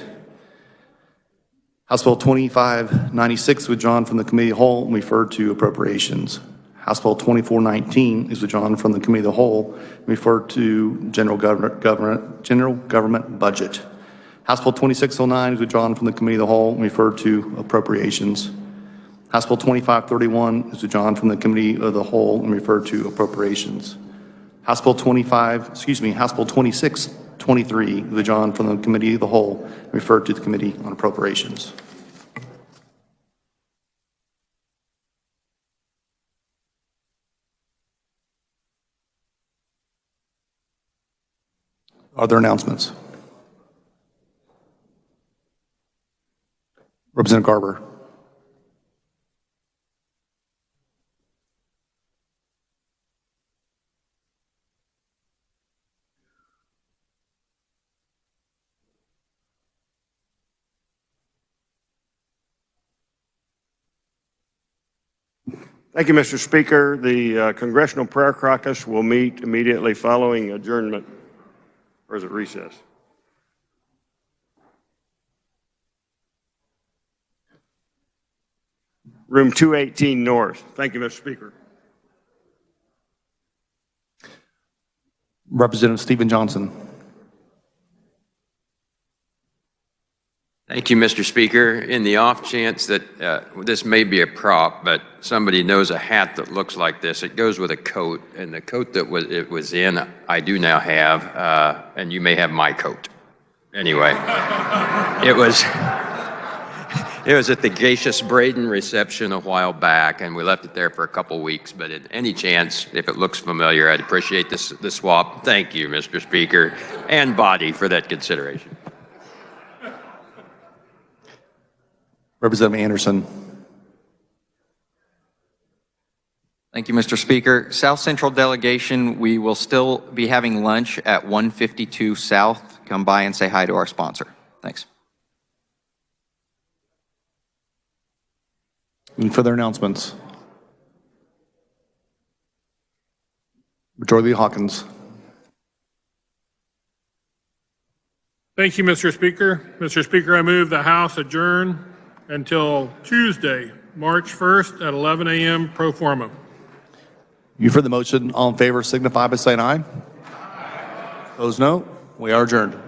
[SPEAKER 20] House Bill 2596 was withdrawn from the Committee of the Whole and referred to Appropriations. House Bill 2419 is withdrawn from the Committee of the Whole and referred to General Government Budget. House Bill 2609 is withdrawn from the Committee of the Whole and referred to Appropriations. House Bill 2531 is withdrawn from the Committee of the Whole and referred to Appropriations. House Bill 2623 is withdrawn from the Committee of the Whole and referred to the Committee on Appropriations. Are there announcements? Representative Garber.
[SPEAKER 18] Thank you, Mr. Speaker. The Congressional Prayer Caucus will meet immediately following adjournment. Or is it recess? Room 218 North. Thank you, Mr. Speaker.
[SPEAKER 20] Representative Stephen Johnson.
[SPEAKER 21] Thank you, Mr. Speaker. In the off chance that this may be a prop, but somebody knows a hat that looks like this, it goes with a coat, and the coat that it was in, I do now have, and you may have my coat. Anyway, it was at the Gaseous Braden reception a while back, and we left it there for a couple weeks, but at any chance, if it looks familiar, I'd appreciate the swap. Thank you, Mr. Speaker, and body for that consideration.
[SPEAKER 20] Representative Anderson.
[SPEAKER 22] Thank you, Mr. Speaker. South Central delegation, we will still be having lunch at 152 South. Come by and say hi to our sponsor. Thanks.
[SPEAKER 20] Any further announcements? Majority Leader Hawkins.
[SPEAKER 7] Thank you, Mr. Speaker. Mr. Speaker, I move the House adjourn until Tuesday, March 1st at 11 a.m. pro forma.
[SPEAKER 20] You've heard the motion. All in favor signify by saying aye. Opposed, no. We are adjourned.